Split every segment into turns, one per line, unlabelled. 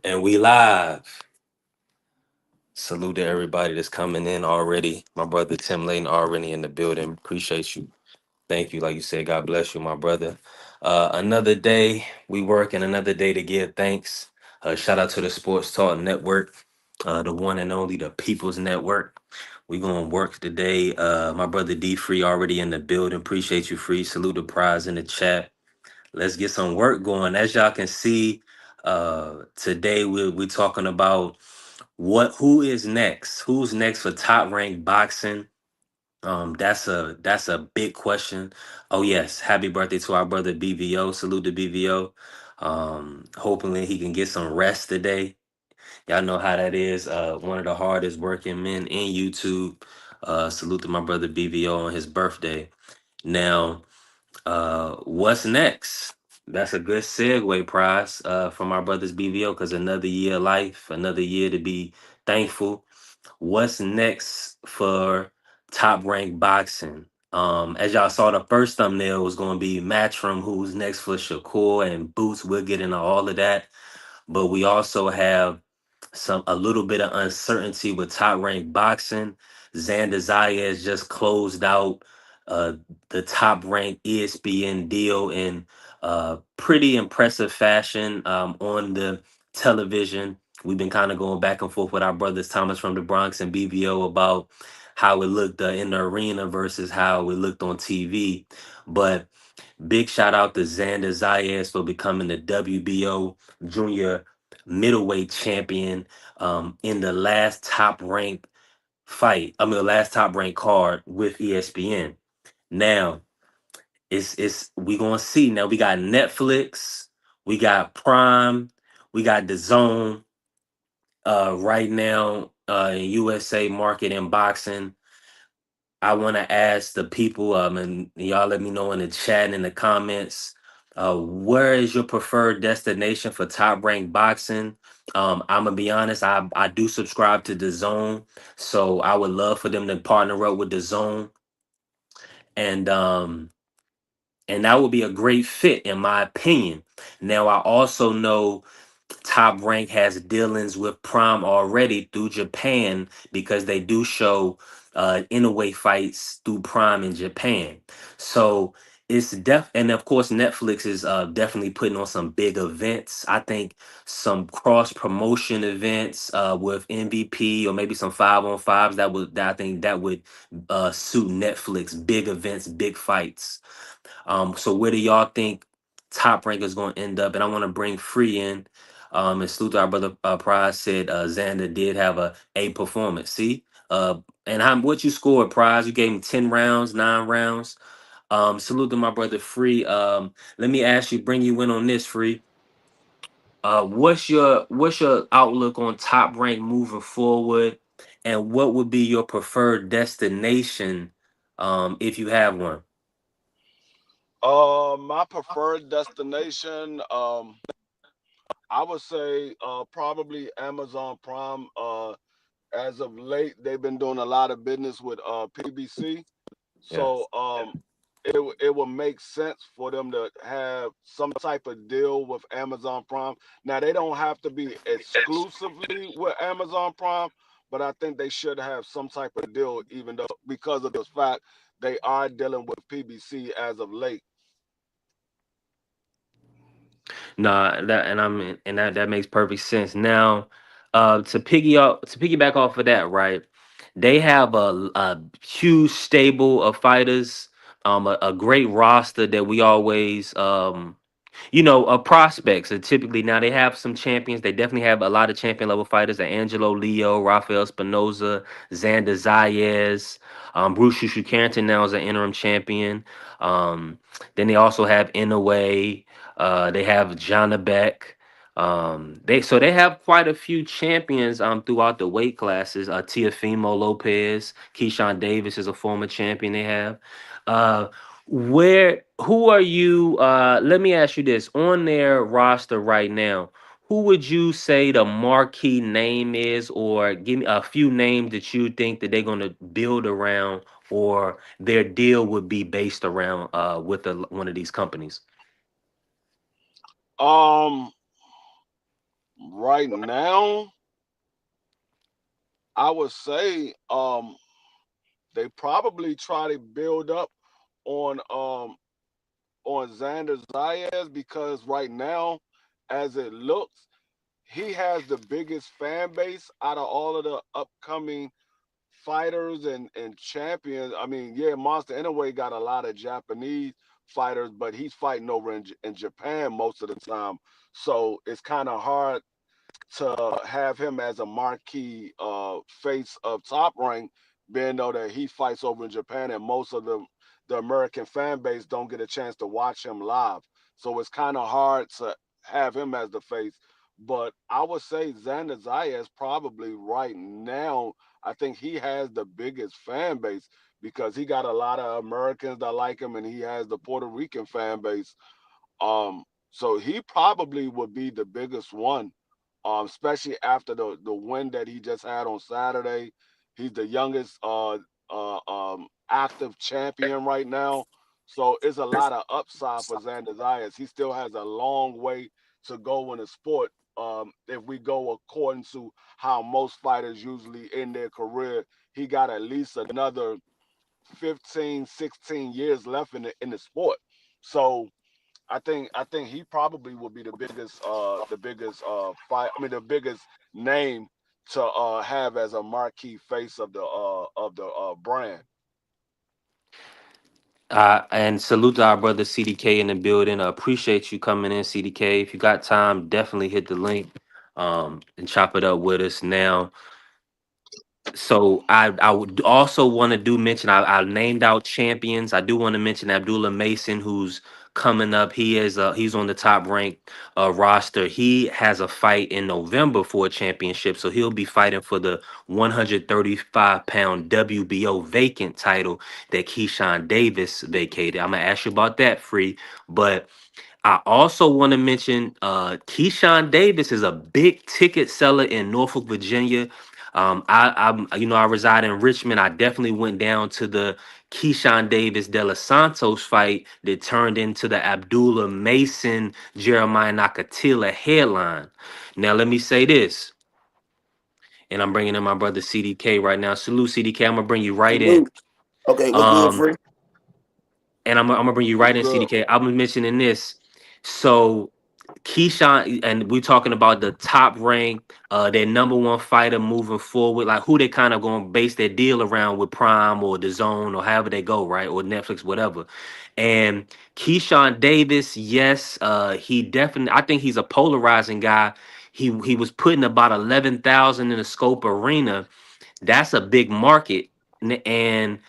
And we live. Salute to everybody that's coming in already. My brother Tim Layton already in the building. Appreciate you. Thank you. Like you said, God bless you, my brother. Another day we work and another day to give thanks. Shout out to the Sports Talk Network, the one and only, the People's Network. We gonna work today. My brother D Free already in the building. Appreciate you, Free. Salute the prize in the chat. Let's get some work going. As y'all can see, today we're talking about who is next? Who's next for top ranked boxing? That's a big question. Oh yes, happy birthday to our brother BVO. Salute to BVO. Hopefully he can get some rest today. Y'all know how that is. One of the hardest working men in YouTube. Salute to my brother BVO on his birthday. Now, what's next? That's a good segue, prize, from our brothers BVO, because another year of life, another year to be thankful. What's next for Top Rank Boxing? As y'all saw, the first thumbnail was going to be Matchroom, who's next for Shakur and Boots. We'll get into all of that, but we also have a little bit of uncertainty with Top Rank Boxing. Xander Zayas just closed out uh, the Top Rank ESPN deal in pretty impressive fashion on the television. We've been kind of going back and forth with our brothers Thomas from the Bronx and BVO about how it looked in the arena versus how it looked on TV. But big shout out to Xander Zayas for becoming the WBO junior middleweight champion in the last top ranked the last top ranked card with ESPN. Now, it's we gonna see. Now we got Netflix, we got Prime, we got the Zone right now in USA market in boxing. I want to ask the people, and y'all let me know in the chat and in the comments, where is your preferred destination for top ranked boxing? I'm gonna be honest, I do subscribe to the Zone, so I would love for them to partner up with the Zone, and um, and that would be a great fit in my opinion. Now I also know Top Rank has dealings with Prime already through Japan because they do show in-away fights through Prime in Japan. So and of course Netflix is definitely putting on some big events. I think some cross promotion events with MVP or maybe some 5-on-5s that I think that would suit Netflix. Big events, big fights. So where do y'all think Top Rank is going to end up? And I want to bring Free in. And salute to our brother Prize said Xander did have a performance. See, and what you scored, Prize? You gave him 10 rounds, 9 rounds. Salute to my brother Free. Let me ask you, bring you in on this, Free. What's your outlook on Top Rank moving forward, and what would be your preferred destination, if you have one?
My preferred destination, I would say probably Amazon Prime. As of late, they've been doing a lot of business with PBC,
Yeah.
so it will make sense for them to have some type of deal with Amazon Prime. Now they don't have to be exclusively with Amazon Prime, but I think they should have some type of deal, even though because of the fact they are dealing with PBC as of late.
Nah, that makes perfect sense. Now, to piggyback off of that, right? They have a huge stable of fighters, a great roster that we always prospects. And typically now they have some champions. They definitely have a lot of champion level fighters: Angelo Leo, Rafael Spinoza, Xander Zayas, Bruce Carrington now is an interim champion. Then they also have Inoue. They have John Beck. They have quite a few champions throughout the weight classes. Tiafimo Lopez, Keyshawn Davis is a former champion they have. Uh, who are you? Let me ask you this: on their roster right now, who would you say the marquee name is, or give me a few names that you think that they're going to build around, or their deal would be based around with one of these companies?
Um, Right now, I would say they probably try to build up on Xander Zayas because right now, as it looks, he has the biggest fan base out of all of the upcoming fighters and champions. I mean, yeah, Monster anyway got a lot of Japanese fighters, but he's fighting over in Japan most of the time. So it's kind of hard to have him as a marquee face of Top Rank, being though that he fights over in Japan and most of the American fan base don't get a chance to watch him live. So it's kind of hard to have him as the face. But I would say Xander Zayas probably right now, I think he has the biggest fan base because he got a lot of Americans that like him and he has the Puerto Rican fan base. So he probably would be the biggest one, especially after the win that he just had on Saturday. He's the youngest active champion right now, so it's a lot of upside for Xander Zayas. He still has a long way to go in the sport. If we go according to how most fighters usually end their career, he got at least another 15, 16 years left in the sport. So I think he probably will be the biggest fight. I mean the biggest name to have as a marquee face of the brand.
And salute to our brother CDK in the building. Appreciate you coming in, CDK. If you got time, definitely hit the link and chop it up with us now. So I would also want to do mention I named out champions. I do want to mention Abdullah Mason, who's coming up. He's on the top ranked roster. He has a fight in November for a championship, so he'll be fighting for the 135-pound WBO vacant title that Keyshawn Davis vacated. I'm gonna ask you about that, free, but I also want to mention Keyshawn Davis is a big ticket seller in Norfolk, Virginia. I reside in Richmond. I definitely went down to the Keyshawn Davis De Los Santos fight that turned into the Abdullah Mason Jeremiah Nakatila headline. Now let me say this, and I'm bringing in my brother CDK right now. Salute CDK. I'm gonna bring you right in.
Salute. Okay, what's good,
Um,
free?
and I'm gonna bring you
What's
right in,
good?
CDK. I'm mentioning this. So Keyshawn, and we're talking about the top rank, their number one fighter moving forward, like who they kind of going to base their deal around with Prime or the Zone or however they go, right, or Netflix, whatever. And Keyshawn Davis, yes, he definitely. I think he's a polarizing guy. He was putting about 11,000 in the Scope Arena. That's a big market, and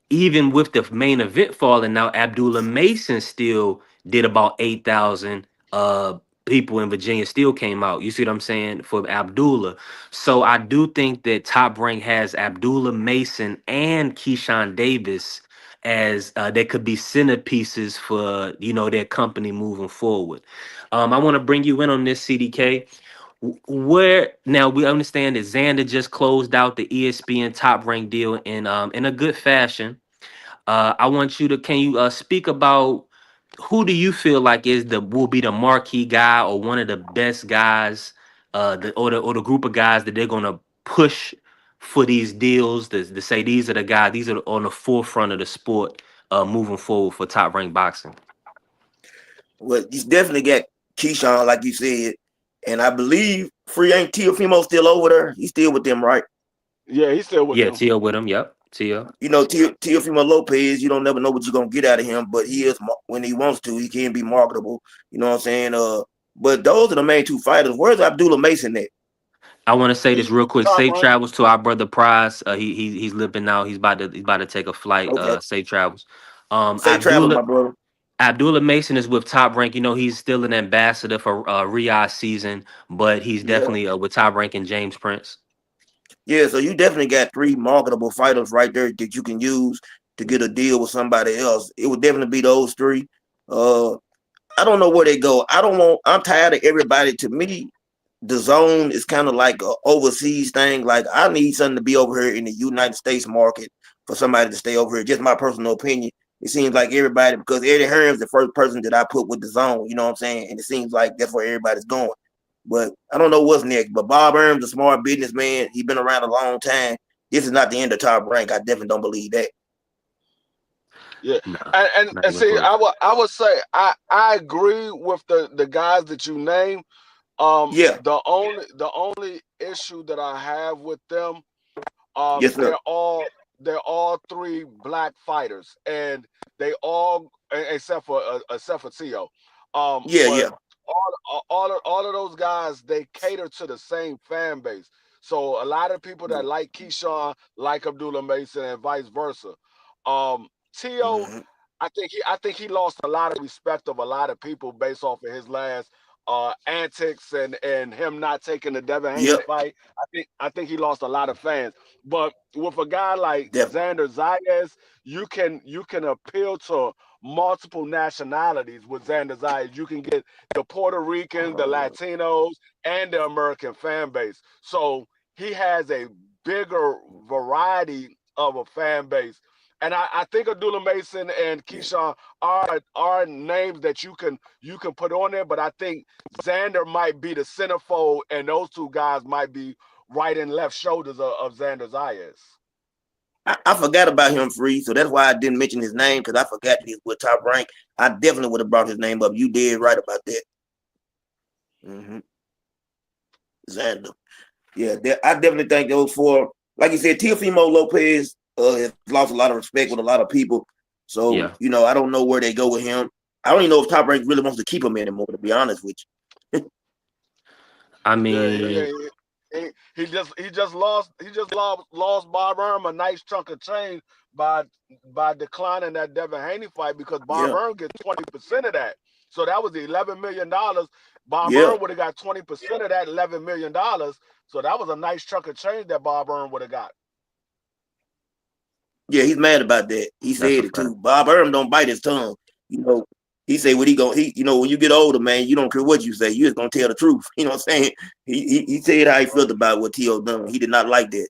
even with the main event falling out, Abdullah Mason still did about 8,000 people in Virginia still came out. You see what I'm saying? For Abdullah. So I do think that Top Rank has Abdullah Mason and Keyshawn Davis as they could be centerpieces for their company moving forward. I want to bring you in on this, CDK. Where now we understand that Xander just closed out the ESPN Top Rank deal in a good fashion. I want you to can you speak about who do you feel like will be the marquee guy or one of the best guys, or the group of guys that they're gonna push for these deals to say these are the guys, these are on the forefront of the sport moving forward for top ranked boxing.
Well, he's definitely got Keyshawn, like you said, and I believe free ain't Teofimo still over there. He's still with them, right?
Yeah, he's still with
Yeah,
them.
Tio with him. Yep, Tio.
You know, Teofimo Lopez, you don't never know what you're gonna get out of him, but he is when he wants to, he can be marketable. You know what I'm saying? But those are the main two fighters. Where's Abdullah Mason at?
I want to say this
He's
real quick.
top
Safe
rank.
travels to our brother Prize. He's limping out. He's about to take a flight.
Okay,
Safe travels. Um,
safe travels,
Abdullah
my brother.
Abdullah Mason is with Top Rank. He's still an ambassador for Riyadh season, but he's
Yeah,
definitely with Top Rank and James Prince.
yeah. So you definitely got three marketable fighters right there that you can use to get a deal with somebody else. It would definitely be those three. Uh, I don't know where they go. I'm tired of everybody. To me, the zone is kind of like a overseas thing. Like I need something to be over here in the United States market for somebody to stay over here. Just my personal opinion. It seems like everybody, because Eddie Hearn's the first person that I put with the zone. You know what I'm saying? And it seems like that's where everybody's going. But I don't know what's next. But Bob Arum's a smart businessman. He's been around a long time. This is not the end of Top Rank. I definitely don't believe that.
Yeah,
Nah,
and
not even
see,
close.
I would say I agree with the guys that you name.
Yeah.
The only issue that I have with them,
Yes, sir.
they're all three black fighters, and they all except for Tio,
Yeah,
but
yeah.
all of those guys, they cater to the same fan base. So a lot of people that like Keyshawn like Abdullah Mason and vice versa. Tio,
Mm-hmm.
I think he lost a lot of respect of a lot of people based off of his last antics and him not taking the Devin Haney
Yep.
fight. I think he lost a lot of fans. But with a guy like
Definitely.
Xander Zayas, you can appeal to multiple nationalities with Xander Zayas. You can get the Puerto Ricans, the Latinos, and the American fan base. So he has a bigger variety of a fan base. And I think Abdullah Mason and
Yeah.
Keyshawn are names that you can put on there, but I think Xander might be the centerfold, and those two guys might be right and left shoulders of Xander Zayas.
I forgot about him free, so that's why I didn't mention his name because I forgot he's with Top Rank. I definitely would have brought his name up. You did right about that. Mm-hmm. Xander. Yeah, I definitely think those four, like you said, Teofimo Lopez has lost a lot of respect with a lot of people. So,
Yeah,
I don't know where they go with him. I don't even know if Top Rank really wants to keep him anymore, to be honest with
I
Yeah,
mean,
he just lost Bob Arum a nice chunk of change by by declining that Devin Haney fight because
you.
Bob
Yeah,
Arum gets 20% of that. So that was $11 million. Bob
yeah,
Arum would have got 20% of that $11 million. So that was a nice chunk of change that Bob Arum would have got.
yeah. He's mad about that. He
that's a
said it too.
fact.
Bob Arum don't bite his tongue. You know, he say what he going when you get older, man, you don't care what you say. You just gonna tell the truth. You know what I'm saying? He said how he felt about what T.O. done. He did not like that.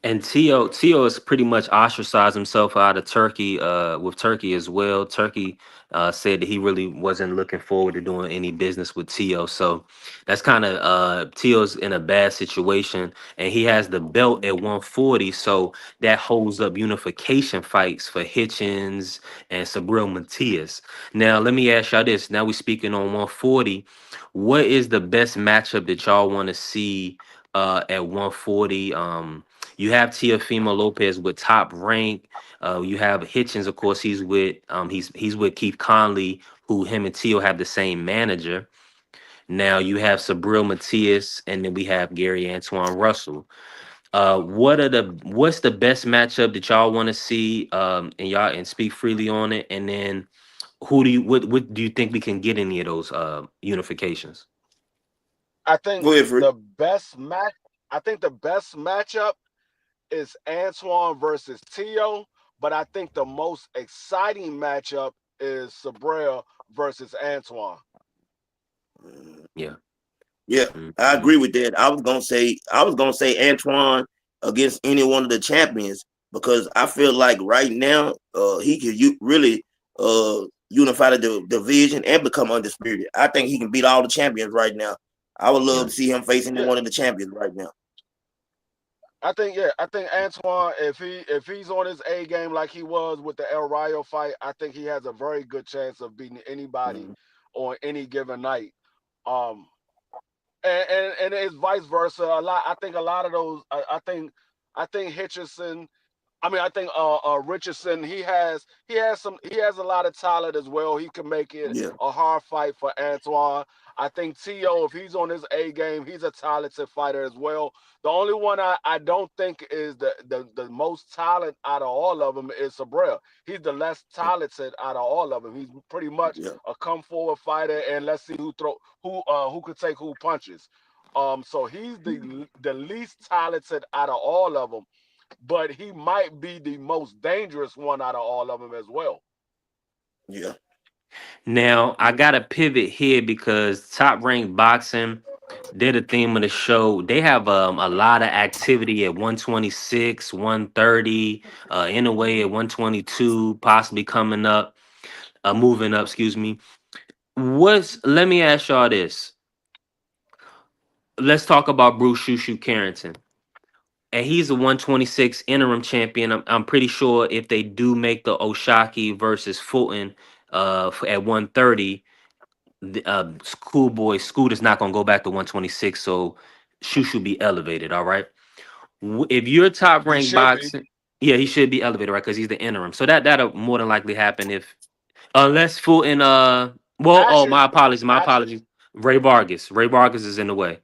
And Tio has pretty much ostracized himself out of Turkey, with Turkey as well. Turkey said that he really wasn't looking forward to doing any business with Tio. So that's kind of Tio's in a bad situation, and he has the belt at 140. So that holds up unification fights for Hitchens and Sabril Matias. Now let me ask y'all this. Now we speaking on 140. What is the best matchup that y'all want to see at 140? You have Teofimo Lopez with Top Rank. You have Hitchens, of course. He's with Keith Conley, who him and Tio have the same manager. Now you have Sabril Matias, and then we have Gary Antoine Russell. What's the best matchup that y'all want to see? And y'all and speak freely on it. And then what do you think we can get any of those unifications?
I think
Go ahead, Free.
the best match. I think the best matchup is Antoine versus Tio, but I think the most exciting matchup is Sabrel versus Antoine.
Yeah.
Yeah, I
Mhm.
agree with that. I was gonna say Antoine against any one of the champions because I feel like right now he could really unify the division and become undisputed. I think he can beat all the champions right now. I would love
Yeah.
to see him facing
Yeah,
one of the champions right now.
I think Antoine, if he's on his A game like he was with the El Rayo fight, I think he has a very good chance of beating anybody
Mhm.
on any given night. Um, and it's vice versa. I think a lot of those. I think Hitchison. I mean, I think Richardson. He has a lot of talent as well. He can make it
Yeah,
a hard fight for Antoine. I think Tio, if he's on his A game, he's a talented fighter as well. The only one I don't think is the most talent out of all of them is Sabrel. He's the less talented out of all of them. He's pretty much
yeah,
a come forward fighter, and let's see who could take who punches. So he's the least talented out of all of them, but he might be the most dangerous one out of all of them as well.
yeah,
Now I gotta pivot here because Top Rank Boxing, they're the theme of the show. They have a lot of activity at 126, 130, in a way at 122, possibly coming up, moving up, excuse me. Let me ask y'all this. let's talk about Bruce Shoo Shoo Carrington. And he's a 126 interim champion. I'm pretty sure if they do make the Oshaki versus Fulton at 130, Schoolboy Scoot is not going to go back to 126. So Shoo Shoo be elevated. All right. If you're top
He
ranked
should be.
boxing, yeah, he should be elevated, right? Because he's the interim. So that'll more than likely happen if unless Fulton well, oh,
Actually,
my apologies, my
actually,
apologies. Ray Vargas is in the way.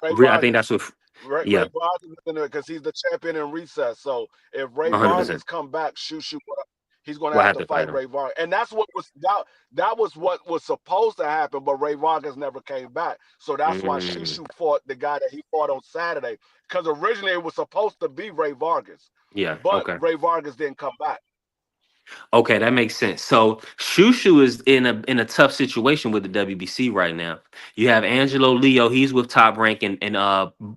Ray
I think
Vargas.
that's what.
Ray
Yeah,
Vargas is in there because he's the champion in recess. So if Ray
100%.
Vargas come back, he's going to
We'll
have
have
to
to fight
fight
him.
Ray Vargas, and that's what was that was what was supposed to happen. But Ray Vargas never came back, so that's why
Mm,
fought the guy that he fought on Saturday. Because originally it was supposed to be Ray Vargas,
yeah.
but
Okay.
Ray Vargas didn't come back.
Okay, that makes sense. So Shushu is in a tough situation with the WBC right now. You have Angelo Leo. He's with Top Rank and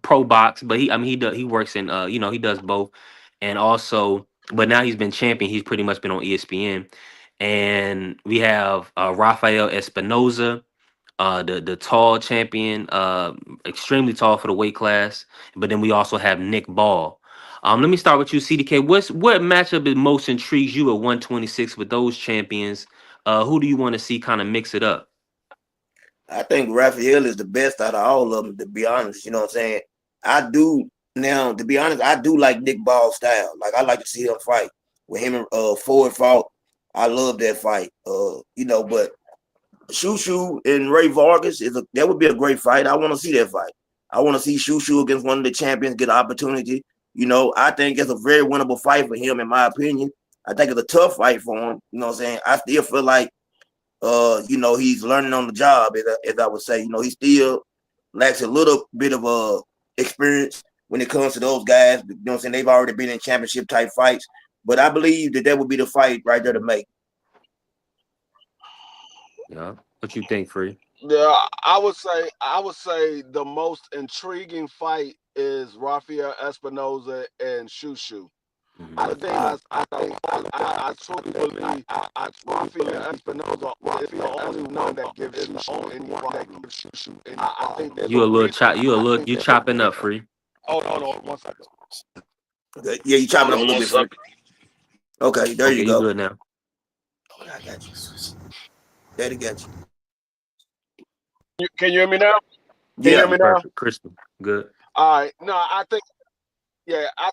Pro Box, but he works in he does both, and also but now he's been champion. He's pretty much been on ESPN, and we have Rafael Espinoza, the tall champion, extremely tall for the weight class. But then we also have Nick Ball. Let me start with you, CDK. What matchup is most intrigues you at 126 with those champions? Who do you want to see kind of mix it up?
I think Raphael is the best out of all of them, to be honest. You know what I'm saying? I do now, to be honest, I do like Nick Ball's style. Like I like to see him fight. With him and Ford fought, I love that fight. But Shushu and Ray Vargas that would be a great fight. I want to see that fight. I want to see Shushu against one of the champions get an opportunity. I think it's a very winnable fight for him, in my opinion. I think it's a tough fight for him. You know what I'm saying? I still feel like he's learning on the job, as I would say. He still lacks a little bit of experience when it comes to those guys. You know what I'm saying? They've already been in championship type fights. But I believe that would be the fight right there to make.
Yeah. What you think, Free?
Yeah, I would say the most intriguing fight is Rafael Espinoza and Shushu.
Mhm.
I think I truly believe Rafael Espinoza is the only one that gives Shushu any problems. I think there's a reason.
You chopping up, Free.
Hold on, 1 second.
Okay. Yeah, you chopping
Hold
up a
on
little
one
bit, Frank.
second.
Okay, there
Okay,
you
you
go.
good now?
Okay, I got you. Daddy got you.
Can you hear me now? Can you
Yeah.
hear
Yeah,
me now?
perfect. Crystal. Good.
All right. No, yeah, I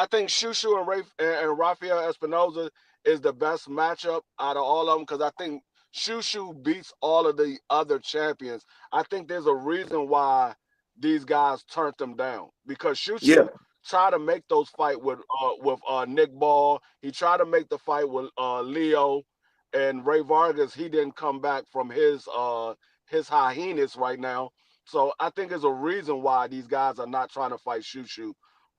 think Shushu and Rafael Espinoza is the best matchup out of all of them because I think Shushu beats all of the other champions. I think there's a reason why these guys turned them down because
Yeah.
Shushu tried to make those fight with Nick Ball. He tried to make the fight with Leo and Ray Vargas. He didn't come back from his hyenas right now. So I think there's a reason why these guys are not trying to fight Shushu.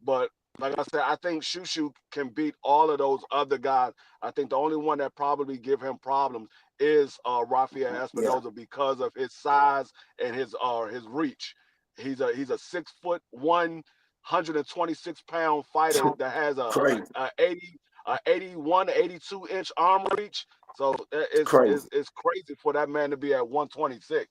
But like I said, I think Shushu can beat all of those other guys. I think the only one that probably give him problems is Rafael
Yeah.
Espinoza because of his size and his reach. He's a 6'1", 126-pound fighter that has
Crazy.
a 81, 82-inch arm reach. So it's,
Crazy.
it's it's crazy for that man to be at 126.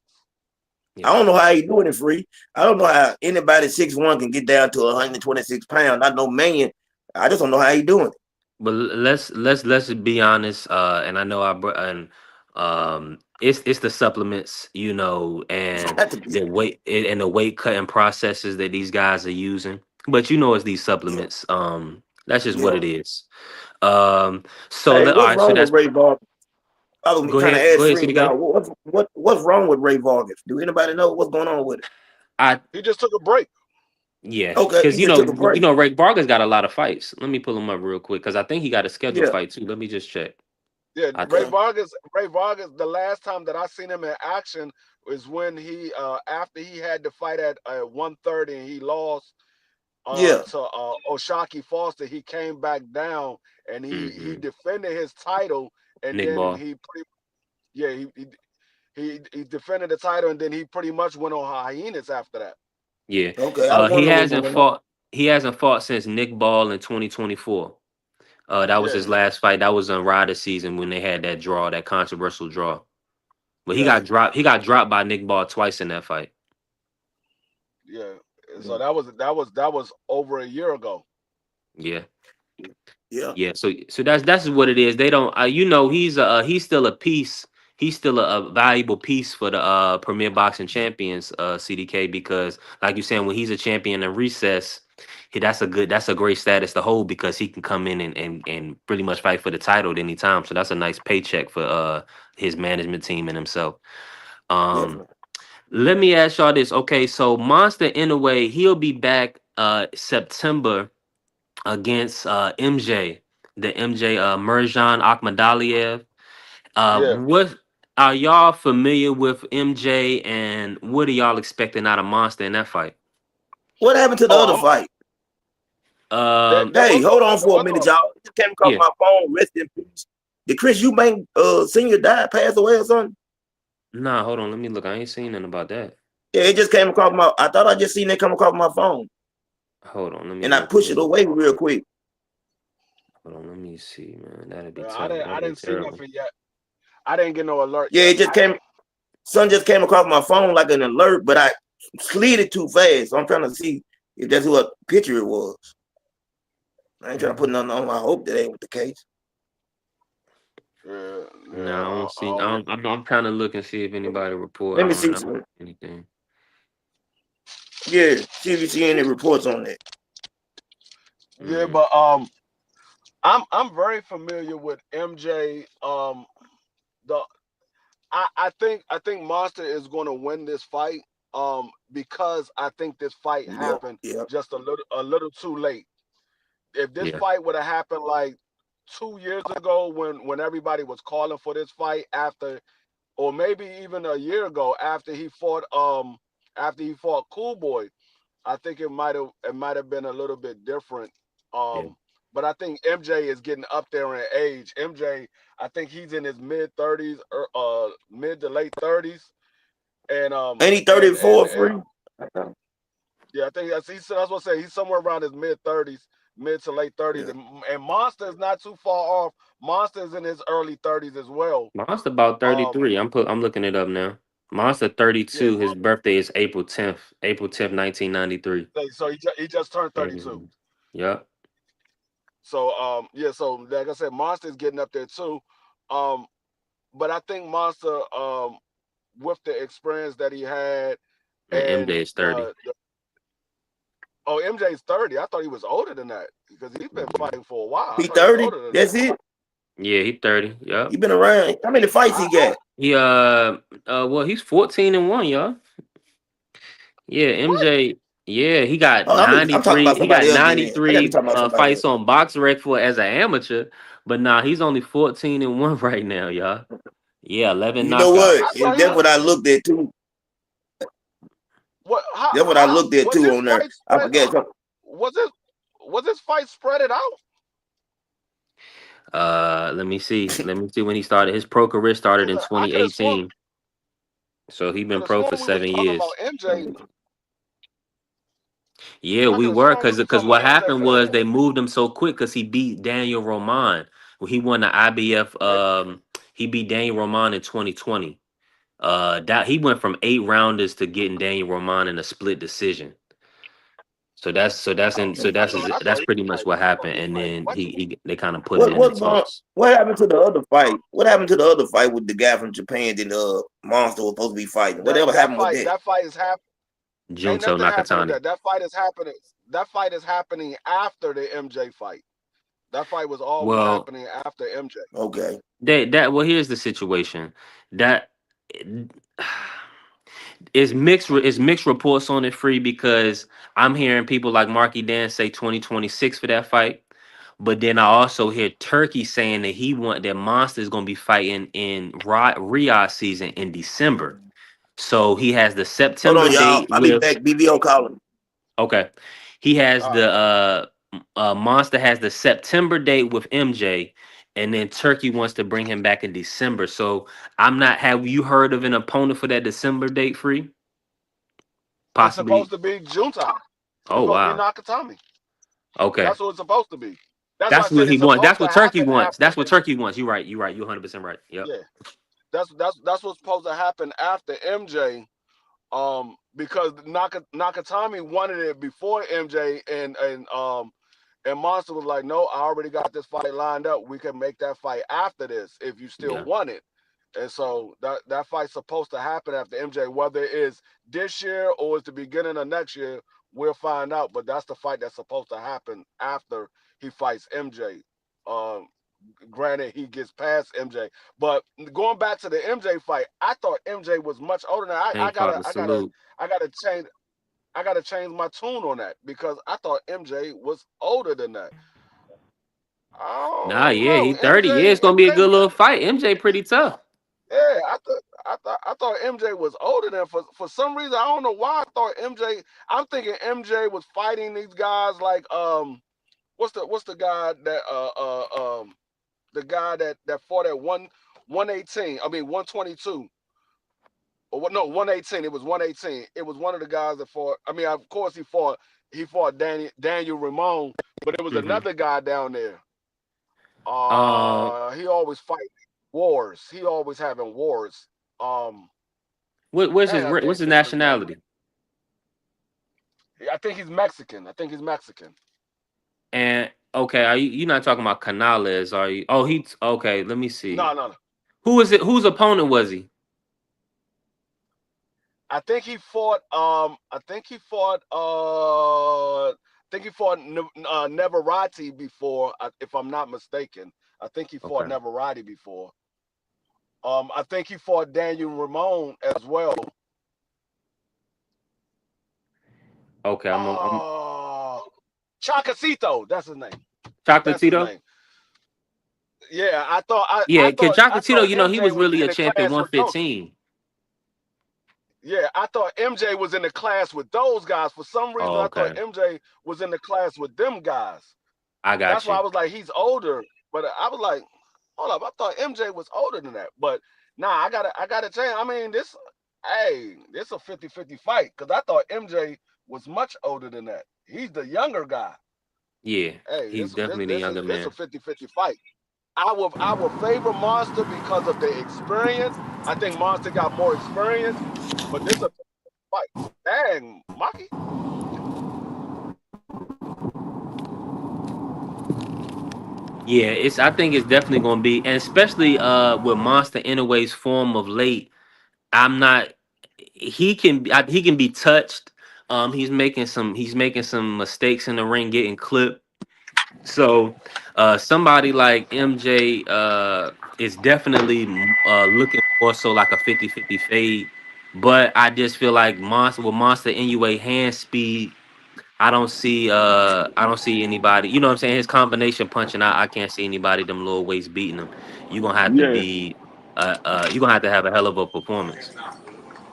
I
Yeah.
don't know how he doing it free. I don't know how anybody 6'1" can get down to 126 pounds. I know man. I just don't know how he doing it.
But let's be honest. And I know it's the supplements,
It's
and
got to be.
the and the weight cutting processes that these guys are using. But it's these
Yeah.
supplements. That's just what
Yeah.
it is. Um,
Hey,
all
what's
right. So
wrong with
that's
Ray Vargas? I was
go
trying to
ahead. Go
ask
ahead,
Free
CDK.
now. What's wrong with Ray Vargas? Do anybody know what's going on with it?
I
He just took a break.
Yeah,
Okay, he
because
just took a break.
Ray Vargas got a lot of fights. Let me pull him up real quick because I think he got a scheduled
Yeah.
fight too. Let me just check.
Yeah,
I
Ray
think.
Okay.
Vargas. Ray Vargas. The last time that I seen him in action was when he after he had to fight at 130 and he lost
Yeah.
to Oshaki Foster. He came back down and he
Hmm.
defended his title and
Nick
then
Ball.
he pretty yeah he defended the title and then he pretty much went on hyenas after that.
Yeah.
Okay. I
He
wonder what's
hasn't
going on.
fought. He hasn't fought since Nick Ball in 2024. That was his
Yeah,
last fight. That was on Ryder season when they had that draw, that controversial draw. But he
Yeah.
got dropped. He got dropped by Nick Ball twice in that fight.
Yeah. So
Yeah.
that was over a year ago.
Yeah.
Yeah.
Yeah, so that's what it is. They don't, he's still a piece. He's still a valuable piece for the Premier Boxing Champions, CDK, because like you saying, when he's a champion in recess, that's a great status to hold because he can come in and pretty much fight for the title at any time. So that's a nice paycheck for his management team and himself. Um,
Definitely.
Let me ask y'all this. Okay, so Monster in a way, he'll be back September against MJ, the MJ Merjan Akhmadaliev.
Yeah.
What are y'all familiar with MJ, and what are y'all expecting out of Monster in that fight?
What happened to the other
Oh,
fight?
they
Hey,
both
hold
are
on
they
for a
both
minute,
are.
y'all. It just came across
Yeah,
my phone. Rest in peace. Did Chris Eubank Senior die, passed away or something?
nah, hold on, let me look. I ain't seen nothing about that.
Yeah, it just came across my. I thought I just seen it come across my phone,
Hold on, let me
and I
look
pushed
real
it
quick.
away real quick.
Hold on, let me see, man. That'd be
I
terrible.
didn't I
That'd be
didn't see
terrible.
nothing yet. I didn't get no alert
Yeah,
yet.
it just came. Something just came across my phone like an alert, but I slid it too fast. So I'm trying to see if that's what picture it was. I ain't trying to put nothing on. I hope that ain't the case.
Yeah,
No, I
yeah.
don't see. I'm trying to look and see if anybody report.
Let me see
I don't
some.
see anything.
Yeah, see if you see any reports on that.
Yeah,
Mm,
but I'm very familiar with MJ. The I think Monster is going to win this fight. Because I think this fight
Yep,
happened
yep.
just a little too late. If this
yeah,
fight would have happened like 2 years ago when everybody was calling for this fight after, or maybe even a year ago after he fought Cool Boy, I think it might have been a little bit different.
yeah.
But I think MJ is getting up there in age. MJ, I think he's in his mid 30s, or mid to late 30s, and
Ain't he
and and
34
and
free?
yeah, I think that's what I say. He's somewhere around his mid 30s, mid to late 30s,
Yeah.
and Monster is not too far off. Monster is in his early 30s as well.
Monster about
Um,
33. I'm looking it up now. Monster
yeah,
32. His birthday is April 10th. April 10th, 1993.
so he just turned 32.
Mhm. Yep.
So yeah, so like I said, Monster is getting up there too. Um, but I think Monster, with the experience that he had,
And
and
MJ is 30.
the oh, MJ's 30. I thought he was older than that because he's been
Mhm.
fighting for a while. I
He
thought he was
30.
older than that.
That's it.
Yeah, he 30.
He
Yep.
been around. How many fights
I,
he got?
He well, he's 14-1, y'all. Yeah,
what?
MJ. Yeah, he got
Oh, I'm talking
93.
about
He got
somebody else. Then I got to be
93
talking about somebody
fights
else.
on Box Rec for as an amateur, but nah, he's only 14-1 right now, y'all. Yeah, 11
You know what?
knockouts.
I thought he
That's
was
what I looked at too.
what?
That's what I
How
looked at
was
too
his
on there.
fight
I
spread?
forget something.
Was it was his fight spread it out?
Let me see. Let me see when he started. His pro career started
Because
in
I could have sworn
2018. So he
could
been
have
pro for
sworn we was
7
talking about
years.
MJ.
Yeah,
I
we
could have
were
sworn we
because
was talking
what
about MJ
happened
for that
was
fight.
they moved him so quick because he beat Daniel Roman. Well, he won the IBF.
Maybe
He beat Daniel Roman in 2020. That he went from 8 rounders to getting Daniel Roman in a split decision.
Okay.
I thought
that's
he
pretty
was
much
fighting.
what
I thought he
happened.
was
And
fighting
then
Wesley.
he they kind of put him
What
in the
what uh,
talks.
what happened to the other fight? What happened to the other fight with the guy from Japan that Monster was supposed to be fighting?
That
Whatever
that
happened with
fight
that?
that fight is happening. Ain't
Junto
nothing happened with
Nakatani.
that. That fight is happening. That fight is happening after the MJ fight. That fight was always
Well,
happening after MJ.
Okay.
well, here's the situation. That it's mixed reports on it, free, because I'm hearing people like Marky Dan say 2026 for that fight. But then I also hear Turkey saying that that Monster is going to be fighting in Riyadh season in December. So he has the
Hold
September
on, y'all.
date
I'll be
with
back. BBO calling.
okay. He has
All right.
the Monster has the September date with MJ, and then Turkey wants to bring him back in December. So I'm not. Have you heard of an opponent for that December date, free?
It's
Possibly.
supposed to be Junta.
Oh
It's supposed to be
wow.
Nakatami.
Okay.
That's what it's supposed to be. That's why I
That's what
said
he
it's
wants.
supposed
That's
to
what Turkey
happen
wants.
after.
That's what Turkey wants. You're right. You're right. You're 100% right. Yep.
Yeah, that's what's supposed to happen after MJ. Because Nakatami wanted it before MJ, and Monster was like, no, I already got this fight lined up. We can make that fight after this if you still
Yeah.
want it. And so that fight's supposed to happen after MJ, whether it's this year or it's the beginning of next year, we'll find out. But that's the fight that's supposed to happen after he fights MJ. Um, Granted, he gets past MJ, but going back to the MJ fight, I thought MJ was much older than I.
Hey, Carter, salute.
I gotta change. I gotta change my tune on that because I thought MJ was older than that.
Nah,
I don't
yeah, he
know.
30. Yeah, it's gonna be a
MJ,
good little fight. MJ pretty tough.
yeah, I thought MJ was older than for some reason. I don't know why I thought MJ. I'm thinking MJ was fighting these guys like what's the guy that the guy that fought at 118. I mean 122. Or what? No, 118. It was 118. It was one of the guys that fought. I mean, of course he fought Daniel Ramon, but it was
Mm-hmm.
another guy down there.
Uh,
He always fight wars. He always having wars. Um, I
what's
can't
his
think of his name.
nationality?
I think he's Mexican. I think he's Mexican.
And okay, are you not talking about Canales? Are you? Oh, he's okay. Let me see.
No, no, no.
Who is it? Whose opponent was he?
I think he fought. I think he fought Neverati before, if I'm not mistaken. I think he fought
Okay,
Neverati before. I think he fought Daniel Ramon as well.
okay. I'm
Oh, Chacacito. That's his name. That's his
Chocolatito.
name. Yeah, I thought
Yeah, cause
I
Chocolatito,
thought
you know, he
MJ
was
was
really
in
a
the
champion
class with those.
115.
Yeah, I thought MJ was in the class with those guys. For some reason,
Oh,
I thought
okay.
MJ was in the class with them guys.
I
That's
got
why I
you.
was like, he's older. But I was like, hold up, I thought MJ was older than that. But nah, I gotta change. I mean, this a 50-50 fight because I thought MJ was much older than that. He's the younger guy.
Yeah,
Hey,
he's
this this
definitely the
this is
younger
it's a
man.
50-50 fight. I will favor Monster because of the experience. I think Monster got more experience, but this is a fight. Dang, Maki.
Yeah, it's. I think it's definitely going to be, and especially with Monster Inoue's form of late. I'm not. He can be touched. He's making some mistakes in the ring, getting clipped. So somebody like MJ is definitely looking more so like a 50-50 fade. But I just feel like Monster Inoue hand speed, I don't see anybody. You know what I'm saying? His combination punching, I can't see anybody them little weights beating him. You're gonna have to
Yeah,
be you're gonna have to have a hell of a performance.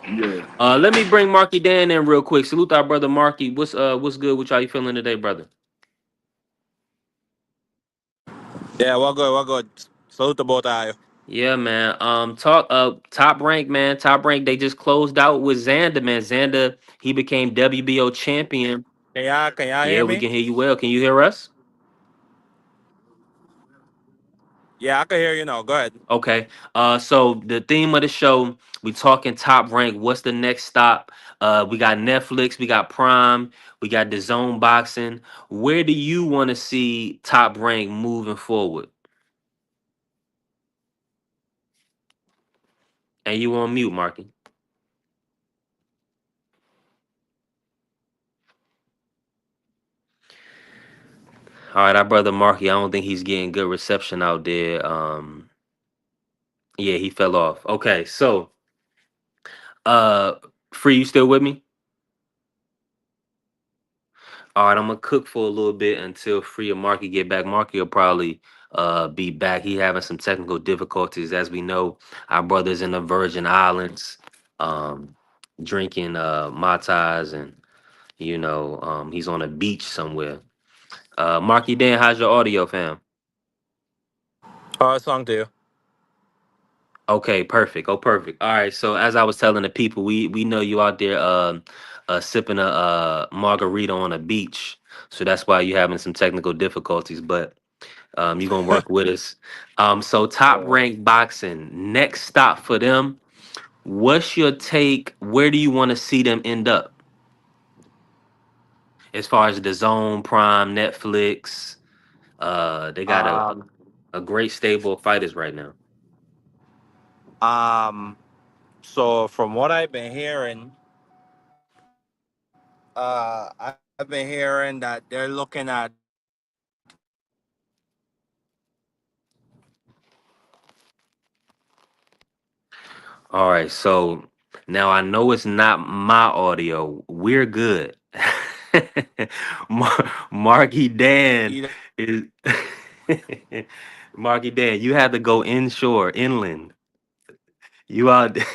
yeah.
Let me bring Marky Dan in real quick. Salute our brother Marky. What's good? What y'all you feeling today, brother?
Yeah, we're good. We're good. Salute to both of you.
Yeah, man. Talk top rank, man. Top rank. They just closed out with Xander, man. Xander, he became WBO champion.
Can y'all
Yeah,
hear
we
me?
can hear you well. Can you hear us?
Yeah, I can hear you now. Go ahead.
Okay. So the theme of the show, we talking top rank. What's the next stop? We got Netflix, we got Prime, we got the Zone Boxing. Where do you want to see top rank moving forward? And you on mute, Marky. All right, our brother Marky. I don't think he's getting good reception out there. Yeah, he fell off. Okay, so uh, Free, you still with me? All right, I'm gonna cook for a little bit until Free or Marky get back. Marky will probably be back. He having some technical difficulties, as we know. Our brother's in the Virgin Islands, um, drinking mai tais, and he's on a beach somewhere. Marky Dan, how's your audio, fam?
Song to you.
Okay, perfect. Oh, perfect. All right. So as I was telling the people, we know you out there sipping a margarita on a beach. So that's why you're having some technical difficulties, but you're gonna work with us. So top
Uh,
rank boxing, next stop for them. What's your take? Where do you want to see them end up as far as the Zone, Prime, Netflix? They got
Um,
a great stable of fighters right now.
um, so from what I've been hearing, I've been hearing that they're looking at
All right, so now I know it's not my audio. We're good. Marky Dan
either.
is Marky Dan. You had to go inshore, inland. You out there.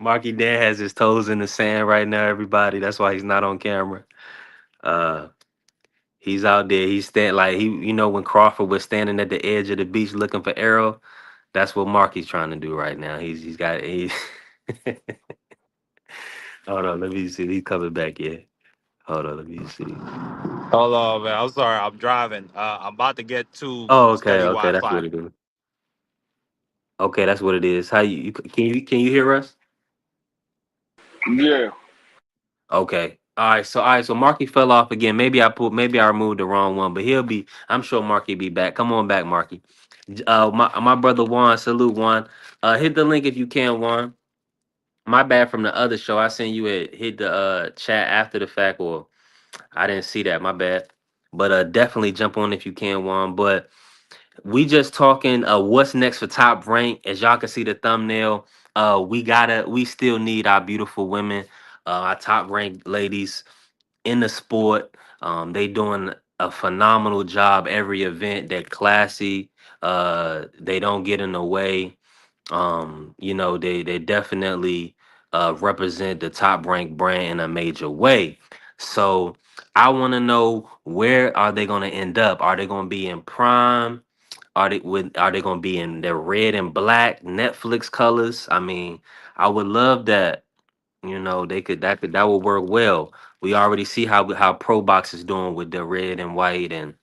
Marky Dan has his toes in the sand right now, everybody. That's why he's not on camera. Uh he's out there. He's stand like when Crawford was standing at the edge of the beach looking for arrow. That's what Marky's trying to do right now. He's got he Hold on, let me see. He's coming back. Yeah. Hold on, let me see.
Hold on, man. I'm sorry. I'm driving. I'm about to get to
Oh, okay,
steady
okay, that's
Wi-Fi.
what it is. Okay, that's what it is. How can you hear us?
Yeah.
Okay. All right, so Marky fell off again. Maybe I removed the wrong one, but I'm sure Marky be back. Come on back, Marky. My brother Juan, salute Juan. Hit the link if you can, Juan. My bad from the other show. I seen you had hit the chat after the fact, or I didn't see that. My bad. But definitely jump on if you can, Juan. But we just talking what's next for Top Rank. As y'all can see the thumbnail, we still need our beautiful women, our top ranked ladies in the sport. They doing a phenomenal job every event. They're classy. They don't get in the way. They definitely represent the Top Rank brand in a major way. So I want to know, where are they going to end up? Are they going to be in Prime? Are they gonna be in their red and black Netflix colors? I mean, I would love that. That would work well. We already see how Pro Box is doing with the red and white and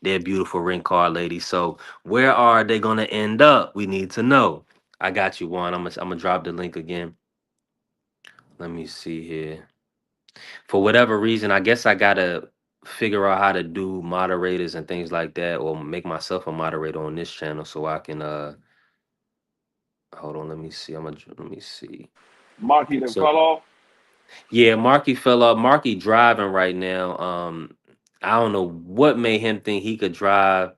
their beautiful ring card ladies. So where are they gonna end up? We need to know. I got you, Juan. I'm gonna drop the link again. Let me see here. For whatever reason, I guess I gotta figure out how to do moderators and things like that, or make myself a moderator on this channel so I can hold on, let me see. Let me see.
Marky then
So
fell off.
yeah, Marky fell up. Marky driving right now. I don't know what made him think he could drive,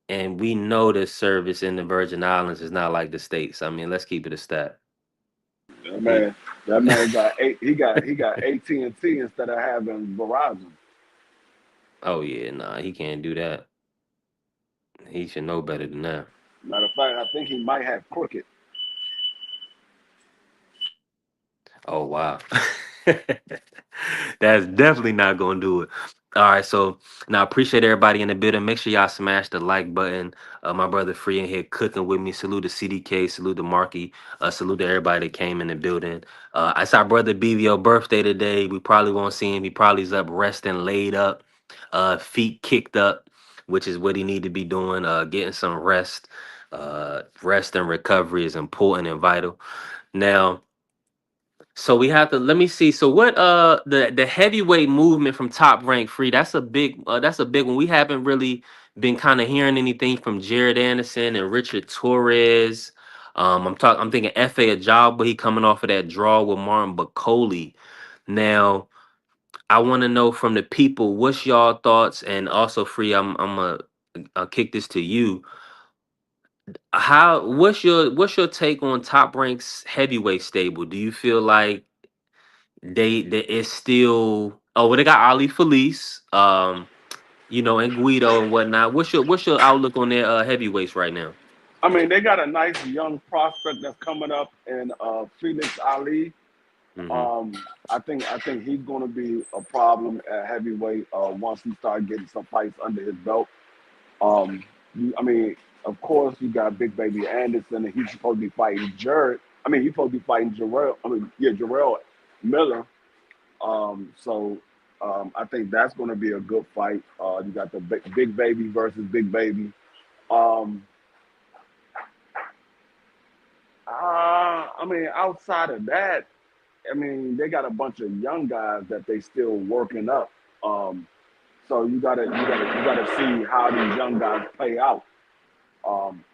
and we know the service in the Virgin Islands is not like the States. I mean, let's keep it a stat.
That
He,
man, that man got eight. He got AT&T instead of having Verizon.
oh yeah, nah, he can't do that. He should know better than that.
Matter of fact, I think he might have Crooked.
Oh wow. That's definitely not gonna do it. All right, so now appreciate everybody in the building. Make sure y'all smash the like button. My brother Free in here cooking with me. Salute to CDK, salute to Marky, salute to everybody that came in the building. It's our brother BVO birthday today. We probably won't see him. He probably's up resting, laid up, feet kicked up, which is what he need to be doing. Getting some rest. Rest and recovery is important and vital. Now, so we have to let me see. So what the heavyweight movement from Top Rank Free, that's a big one. We haven't really been kind of hearing anything from Jared Anderson and Richard Torres. I'm thinking FA Ajagba, he coming off of that draw with Martin Bacoli. Now, I want to know from the people, what's y'all thoughts? And also Free, I'm gonna I'll kick this to you. What's your take on Top Rank's heavyweight stable? Do you feel like they it's still, well, they got Ali Felice, and Guido and whatnot. What's your outlook on their heavyweights right now?
I mean, they got a nice young prospect that's coming up in Felix Ali.
Hmm.
Um, I think he's going to be a problem at heavyweight once he start getting some fights under his belt. Um, I mean, of course, you got Big Baby Anderson, and he's supposed to be fighting Jared. I mean, he's supposed to be fighting Jarrell. I mean, yeah, Jarrell Miller. So I think that's going to be a good fight. You got the Big Baby versus Big Baby. Um, I mean, outside of that, I mean, they got a bunch of young guys that they still working up. Um, so you gotta see how these young guys play out.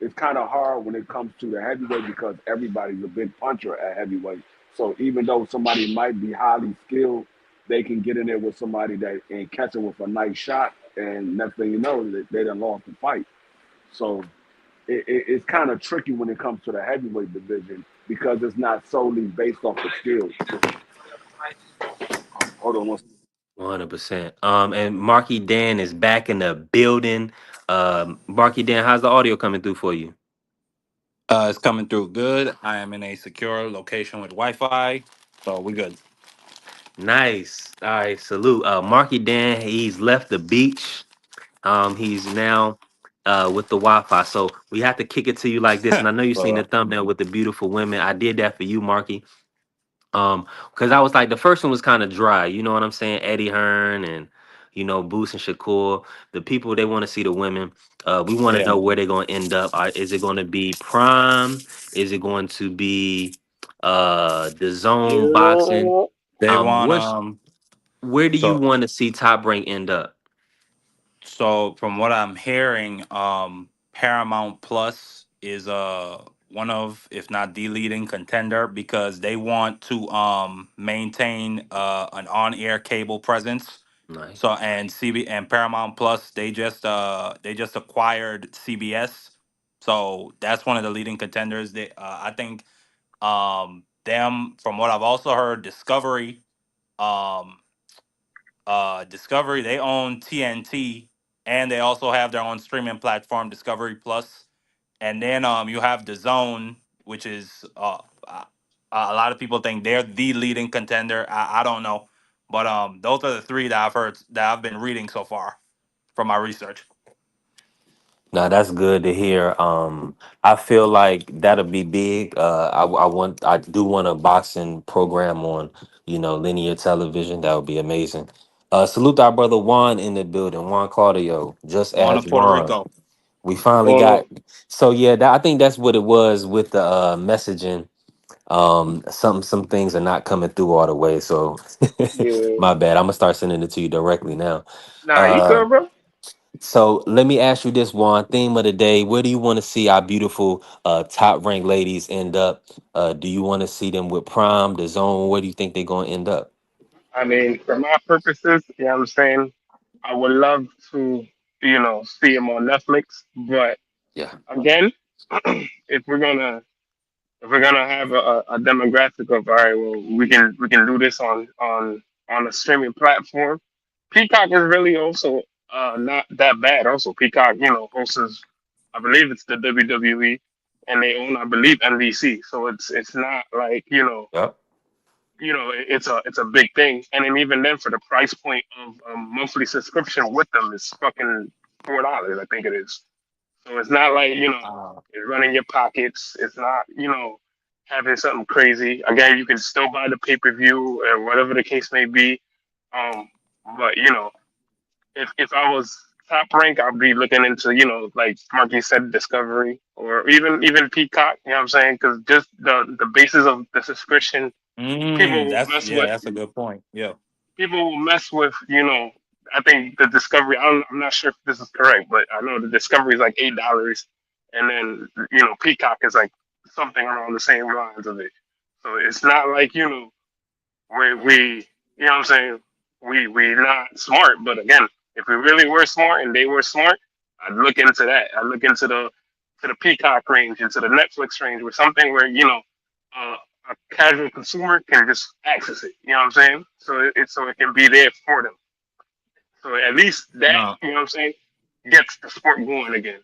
It's kind of hard when it comes to the heavyweight because everybody's a big puncher at heavyweight. So even though somebody might be highly skilled, they can get in there with somebody that and catch them with a nice shot, and next thing you know, they done lost the fight. So it's kind of tricky when it comes to the heavyweight division because it's not solely based off the skills. Hold on one second.
100%. And Marky Dan is back in the building. Marky Dan, how's the audio coming through for you?
It's coming through good. I am in a secure location with Wi-Fi, so we good.
Nice. All right, salute. Marky Dan, he's left the beach. He's now with the Wi-Fi. So we have to kick it to you like this. And I know you've seen the
So
thumbnail with the beautiful women. I did that for you, Marky. Because I was like, the first one was kind of dry. You know what I'm saying? Eddie Hearn and Boost and Shakur. The people they want to see the women. We want to
yeah,
know where they're going to end up. Is it going to be Prime? Is it going to be the Zone Boxing?
Yeah.
they want
What's where do you
so
want to see Top Rank end up?
so from what I'm hearing, Paramount Plus is one of, if not the leading contender, because they want to maintain an on-air cable presence.
Nice.
So and CB and Paramount Plus, they just acquired CBS. So that's one of the leading contenders. I think them, from what I've also heard, um Discovery, they own TNT, and they also have their own streaming platform, Discovery Plus. And then you have the Zone, which is a lot of people think they're the leading contender. I don't know, but those are the three that I've heard, that I've been reading so far from my research.
Now that's good to hear. I feel like that'll be big. I do want a boxing program on, linear television. That would be amazing. Salute our brother Juan in the building, Juan Claudio. Just
One
as
of Puerto
Juan,
Rico.
we finally
Hold
got.
on.
So yeah, I think that's what it was with the messaging. Some things are not coming through all the way. So
Yeah.
my bad. I'm gonna start sending it to you directly now.
Nah, you
Uh,
good, bro?
so let me ask you this one theme of the day. Where do you want to see our beautiful top ranked ladies end up? Do you want to see them with Prime, the Zone? Where do you think they're going to end up?
I mean, for my purposes, you know what I'm saying? I would love to, see him on Netflix. But
Yeah.
again, if we're gonna if we're gonna have a demographic of, all right, well, we can do this on a streaming platform. Peacock is really also not that bad. Also, Peacock, hosts, I believe it's the WWE, and they own, I believe, NBC. So it's not like,
Yep.
it's a big thing. And then even then, for the price point of a monthly subscription with them, is fucking $4, I think it is. So it's not like,
Uh,
it's running your pockets. It's not, having something crazy. Again, you can still buy the pay-per-view or whatever the case may be. Um, but if I was top rank, I'd be looking into, like Marky said, Discovery, or even Peacock. You know what I'm saying? Because just the basis of the subscription, people will
that's
mess
yeah,
with
that's a good point. Yeah.
people will mess with, I think the Discovery, I'm not sure if this is correct, but I know the Discovery is like $8, and then, Peacock is like something around the same lines of it. So it's not like, we you know what I'm saying, we not smart. But again, if we really were smart and they were smart, I'd look into that. I'd look into the Peacock range, into the Netflix range, or something where, uh, a casual consumer can just access it. You know what I'm saying? So it can be there for them. So at least that,
No.
you know what I'm saying, gets the sport going again.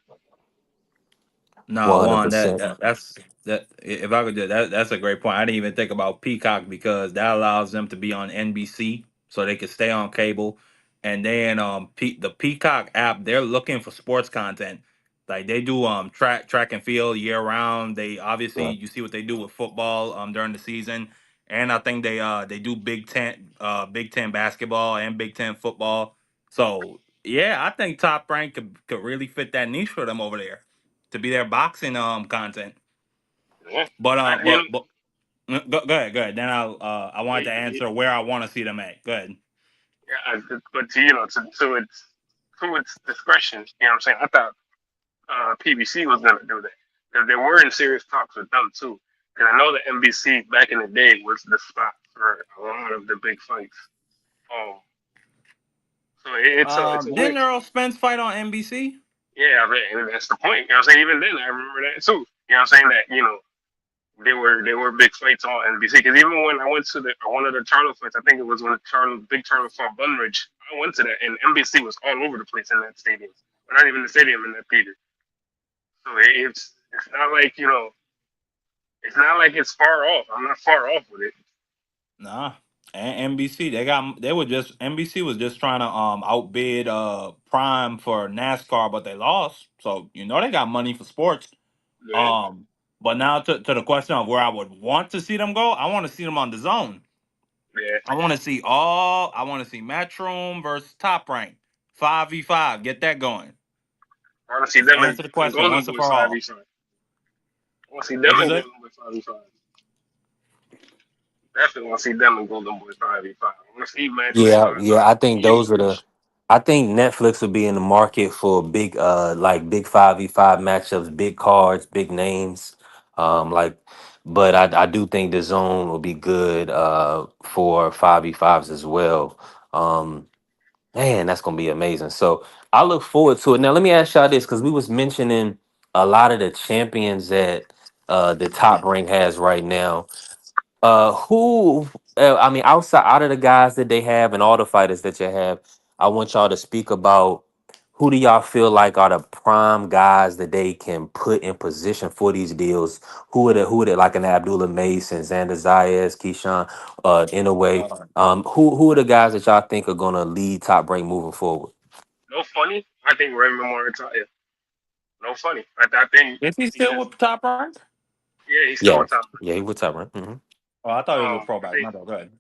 No, Juan, that,
100%.
that that's that. If I could do that, that's a great point. I didn't even think about Peacock, because that allows them to be on NBC, so they could stay on cable. And then the Peacock app, they're looking for sports content. Like they do track and field year round. They obviously,
Yeah.
you see what they do with football during the season, and I think they do Big Ten basketball and Big 10 football. So yeah, I think Top Rank could really fit that niche for them over there, to be their boxing content.
Yeah,
But
you know,
go ahead, go ahead. Then I
yeah,
wanted to answer where I want to see them at. Go ahead.
but to its discretion, you know what I'm saying. I thought PBC was gonna do that because they were in serious talks with them too. Because I know that NBC back in the day was the spot for a lot of the big fights. Um, so it's a weird.
Didn't Earl Spence fight on NBC?
Yeah, and that's the point. You know what I'm saying? Even then, I remember that too. You know what I'm saying? That they were big fights on NBC. Because even when I went to the one of the Charlo fights, I think it was when Big Charlo fought Bunridge. I went to that, and NBC was all over the place in that stadium. But not even the stadium in that theater. So it's not like it's not like it's far off. I'm not far off with it.
Nah. And NBC, NBC was just trying to outbid Prime for NASCAR, but they lost. So they got money for sports.
Yeah,
Um, but now to the question of where I would want to see them go, I want to see them on the zone.
yeah.
I want to see Matchroom versus Top Rank. 5v5. Get that going.
I want to see
Just
them
answer the
and
question
Golden
once and
Boys
for
five
all.
v five. I want to see them
What you
and
say?
Golden Boys 5v5. Definitely want to see them and Golden Boys 5v5. I want to see Matchroom
Yeah,
5v5.
yeah. I think those are the.
Huge.
I think Netflix will be in the market for big, like big 5v5 matchups, big cards, big names. Like, but I do think the zone will be good, for 5v5s as well. Um, Man, that's gonna be amazing. So I look forward to it. Now, let me ask y'all this because we was mentioning a lot of the champions that the top rank has right now. Who? I mean, outside out of the guys that they have and all the fighters that you have, I want y'all to speak about who do y'all feel like are the prime guys that they can put in position for these deals? Who are the like an Abdullah Mason, Xander Zayas, Keyshawn, in a way? Who are the guys that y'all think are gonna lead Top Rank moving forward?
No funny. I think Raymond Moritaya. No funny. I think
Is he
he
still
just
with Top Rank?
yeah he's still
Yeah,
on top.
yeah, he with Top Rank.
Oh, I thought he was a pro
I
back.
think
My bad. Go ahead.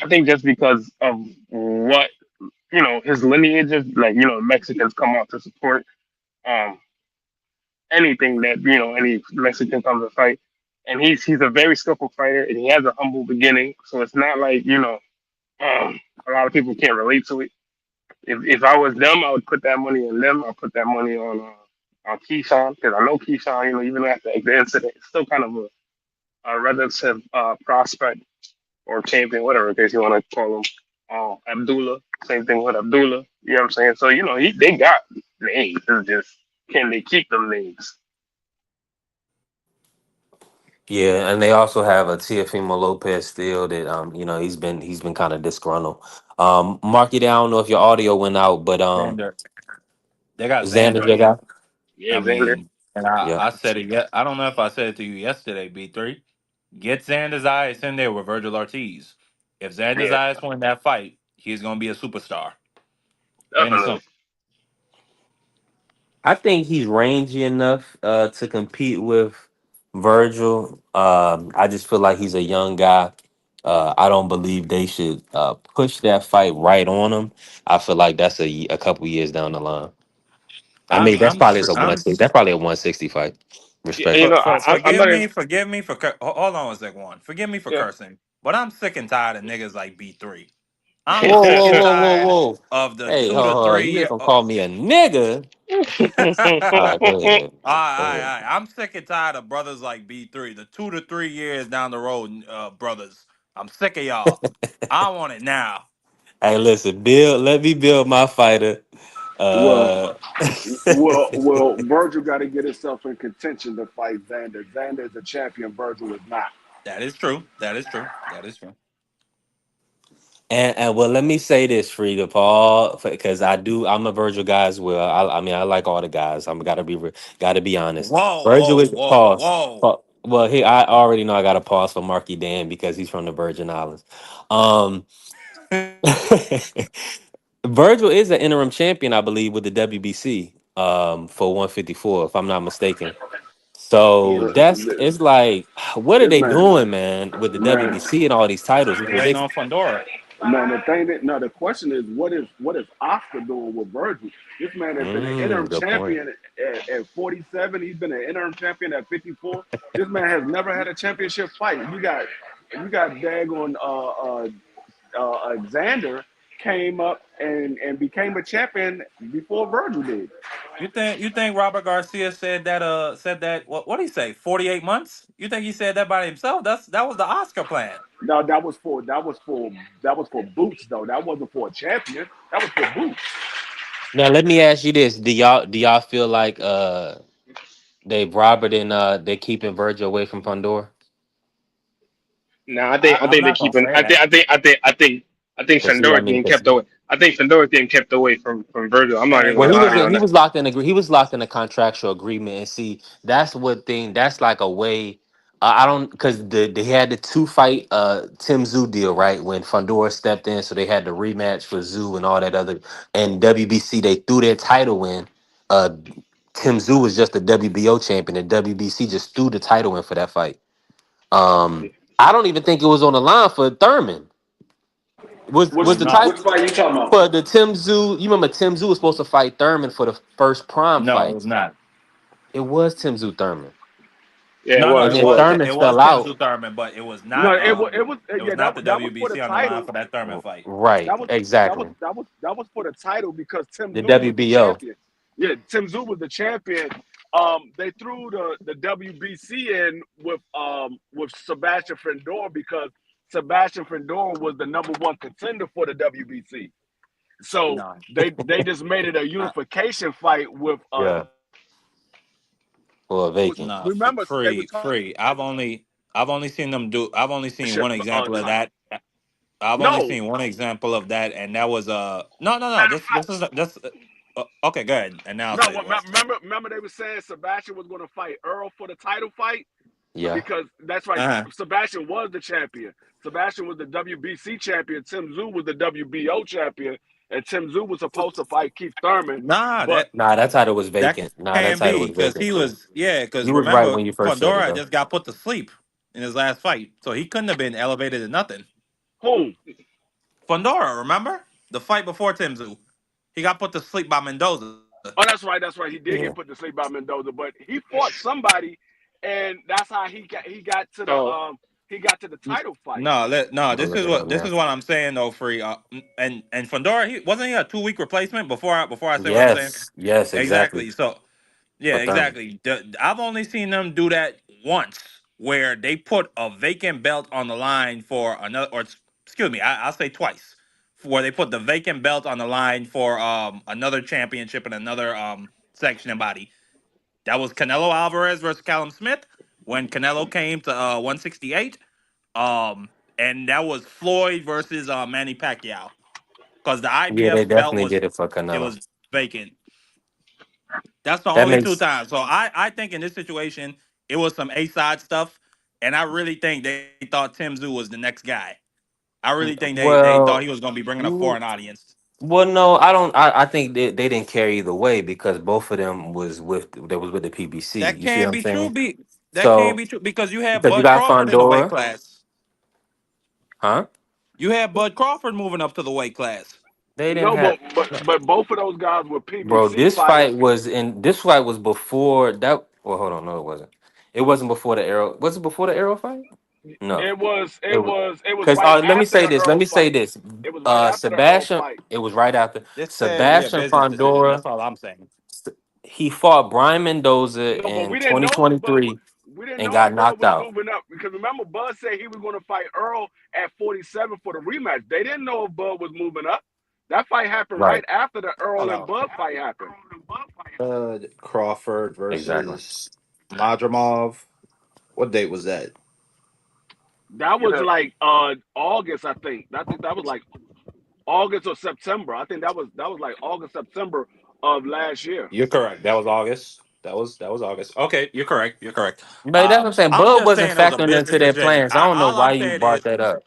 I think just because of what his lineage is like Mexicans come out to support um anything that any Mexican comes to fight, and he's a very skillful fighter and he has a humble beginning, so it's not like a lot of people can't relate to it. If I was them, I would put that money on them. I'll put that money on Keyshawn because I know Keyshawn. Even after the incident, it's still kind of a relative prospect or champion, whatever case you want to call him. Abdullah, same thing with Abdullah. You know what I'm saying? So they got names. It's just can they keep them names?
Yeah, and they also have a Teofimo Lopez still that he's been kind of disgruntled. Mark it down. I don't know if your audio went out, but
Xander. They got
Xander's
Xander.
your guy.
Yeah,
I
Xander.
mean, and I,
Yeah.
I said it yet. I don't know if I said it to you yesterday, B3. Get Xander Zayas in there with Virgil Ortiz. If Xander
Yeah,
Zayas win that fight, he's gonna be a superstar. Plain and
definitely.
simple.
I think he's rangy enough to compete with Virgil. I just feel like he's a young guy. I don't believe they should push that fight right on him. I feel like that's a couple years down the line. I
I'm
mean, that's
I'm
probably a one
I'm
sixty. That's probably a 160 fight,
Yeah, you
respectfully.
I'm
forgive
not even.
me, hold on a second, one. Forgive me for
Yeah.
cursing, but I'm sick and tired of niggas like B3. I'm
Whoa,
sick
whoa,
and
whoa, whoa,
tired
whoa!
of the
Hey,
two
hold
to
on, hold on.
three
You just
year.
gonna call me a nigga? All right, go ahead, man.
All right,
Go
all right,
ahead.
all right. I'm sick and tired of brothers like B3, the 2 to 3 years down the road, brothers. I'm sick of y'all. I want it now.
Hey, listen, build. Let me build my fighter.
Well,
Uh,
Virgil got to get himself in contention to fight Xander. Xander is a champion. Virgil is not.
That is true. That is true. That is true.
and well, let me say this, Frida Paul, because I do. I'm a Virgil guy as well. I mean, I like all the guys. I'm gotta be honest.
Whoa,
Virgil
whoa,
is
whoa,
pause.
whoa.
Well, I already know I got to pause for Marky Dan because he's from the Virgin Islands. Um, Virgil is an interim champion, I believe, with the WBC for 154, if I'm not mistaken. So
Look,
that's it's like, what are
this
they
man,
doing, man, with the
man,
WBC and all these titles? It's
They waiting
ridiculous.
on Fundora.
Now the thing that now the question is what is Oscar doing with Virgil? This man has been an interim
Good point.
champion at 47. He's been an interim champion at 54. This man has never had a championship fight. You got daggone Xander came up and became a champion before Virgil did.
You think Robert Garcia said that what did he say 48 months? You think he said that by himself? That was the Oscar plan.
No, that was for boots though. That wasn't for a champion. That was for boots.
Now let me ask you this: do y'all feel like they Robert and they keeping Virgil away from Pandora?
No, I
I'm
think they're
not gonna
keeping.
say that.
I think
Because he, I
Fedora
mean,
being
because
kept away. I think Fedora being kept away from Virgil. I'm not
Man,
even
well,
gonna
he was
lie to you
nah.
on
he
that.
was locked in he was locked in a contractual agreement, and see that's what thing that's like a way. I don't because they had the two fight Tim Zoo deal right when Fandora stepped in, so they had the rematch for Zoo and all that other and WBC they threw their title in. Uh, Tim Zoo was just the WBO champion, and WBC just threw the title in for that fight. I don't even think it was on the line for Thurman.
Which
Was the
No,
which
title
fight you talking about?
for the Tim Zoo? You remember Tim Zoo was supposed to fight Thurman for the first Prime
no, it
fight.
was not.
It was Tim Zoo Thurman,
Yeah, it
No, no,
and
was. It
then
was.
Thurman
It
fell
was Tim
out.
Thurman, but it was
No,
not it was
yeah
not the
that was for the
WBC on the line
title.
for that Thurman fight.
Right,
That was that was
exactly.
that was that was for the title because Tim
The
Zoo was the
WBO.
champion. Yeah, Tim Zoo was the champion. They threw the WBC in with Sebastian Fendor because Sebastian Fendor was the number one contender for the WBC. So
No,
they just made it a
I,
unification fight with
Yeah, or vacant.
no,
remember they were talking
free. I've only seen them do. I've only seen one example of
title.
that. I've only
No,
seen one example of that, and that was no. This okay. Go ahead, and now I'll
no.
say what.
Remember they were saying Sebastian was going to fight Earl for the title fight
Yeah,
because that's right.
Uh-huh.
Sebastian was the champion. Sebastian was the WBC champion. Tim Zoo was the WBO champion, and Tim Zoo was supposed to fight Keith Thurman,
Nah,
but
nah, that title was
that
vacant. Nah, that
can't
title
be
was
because
vacant
he
too.
was because
You was right
remember
when you first said it
Pandora
though.
just got put to sleep in his last fight, so he couldn't have been elevated to nothing.
who?
Pandora, remember the fight before Timzu, he got put to sleep by Mendoza.
Oh, that's right. That's right. He did
Yeah,
get put to sleep by Mendoza, but he fought somebody, and that's how
So
he got to the title fight.
No.
I'm
This is
looking
what
up
this
now.
is what I'm saying though, free. And Fandora, he wasn't he a 2 week replacement before I say what I'm saying.
Yes, yes, exactly.
Exactly. So yeah,
For Thurman.
exactly. I've only seen them do that once, where they put a vacant belt on the line for another, or excuse me, I'll say twice, where they put the vacant belt on the line for another championship in another section and body. That was Canelo Alvarez versus Callum Smith when Canelo came to 168. Um, and that was Floyd versus Manny Pacquiao because the
Yeah, they
IBF belt
definitely
was
did it for
it
Canelo.
was vacant. That's the
That
only two
makes
times. So I think in this situation it was some A side stuff, and I really think they thought Tim Zoo was the next guy. I really think they thought he
well.
was going to be bringing a foreign
mm,
audience.
Well, no, I don't. I think they didn't carry either way because both of them was with the PBC.
That
You see what
can't
I'm
be true.
saying?
That can't
So
be true because you had
because you
Bud
got
Crawford in the weight
Fondora,
class.
huh?
You had Bud Crawford moving up to the weight class.
They didn't
No,
have.
but both of those guys were
Bro,
PBC fighters.
this fight was before that. Well, hold on, no, it wasn't. It wasn't before the arrow. Was it before the arrow fight? No,
It was
it
it
was
was it was
because
right
let me
after
say
the
this. Let
Earl
me say
fight.
this.
It was right after the Earl
Sebastian.
fight.
It was right after
This said, yeah,
Sebastian
business decision.
Fondora.
That's all I'm saying.
He fought Brian Mendoza
No, but
in
we didn't know if Bud
2023
we didn't
and
know
got
if Bud
knocked
was
out.
moving up because remember Bud said he was going to fight Earl at 47 for the rematch. They didn't know if Bud was moving up. That fight happened right
Right.
after the Earl
Hold
and
on.
Bud fight happened.
Bud Crawford
Exactly.
versus Madrimov. What date was that?
That was like August, I think. I think that was like August or September. I think that was like August September of last year.
You're correct. That was August. That was August. Okay, you're correct. You're correct.
But that's what I'm saying.
I'm
Bud
just
wasn't
saying it was a
factoring
business
into their
decision.
plans. I don't know
All
why
I'm
you
saying
brought
is
that up.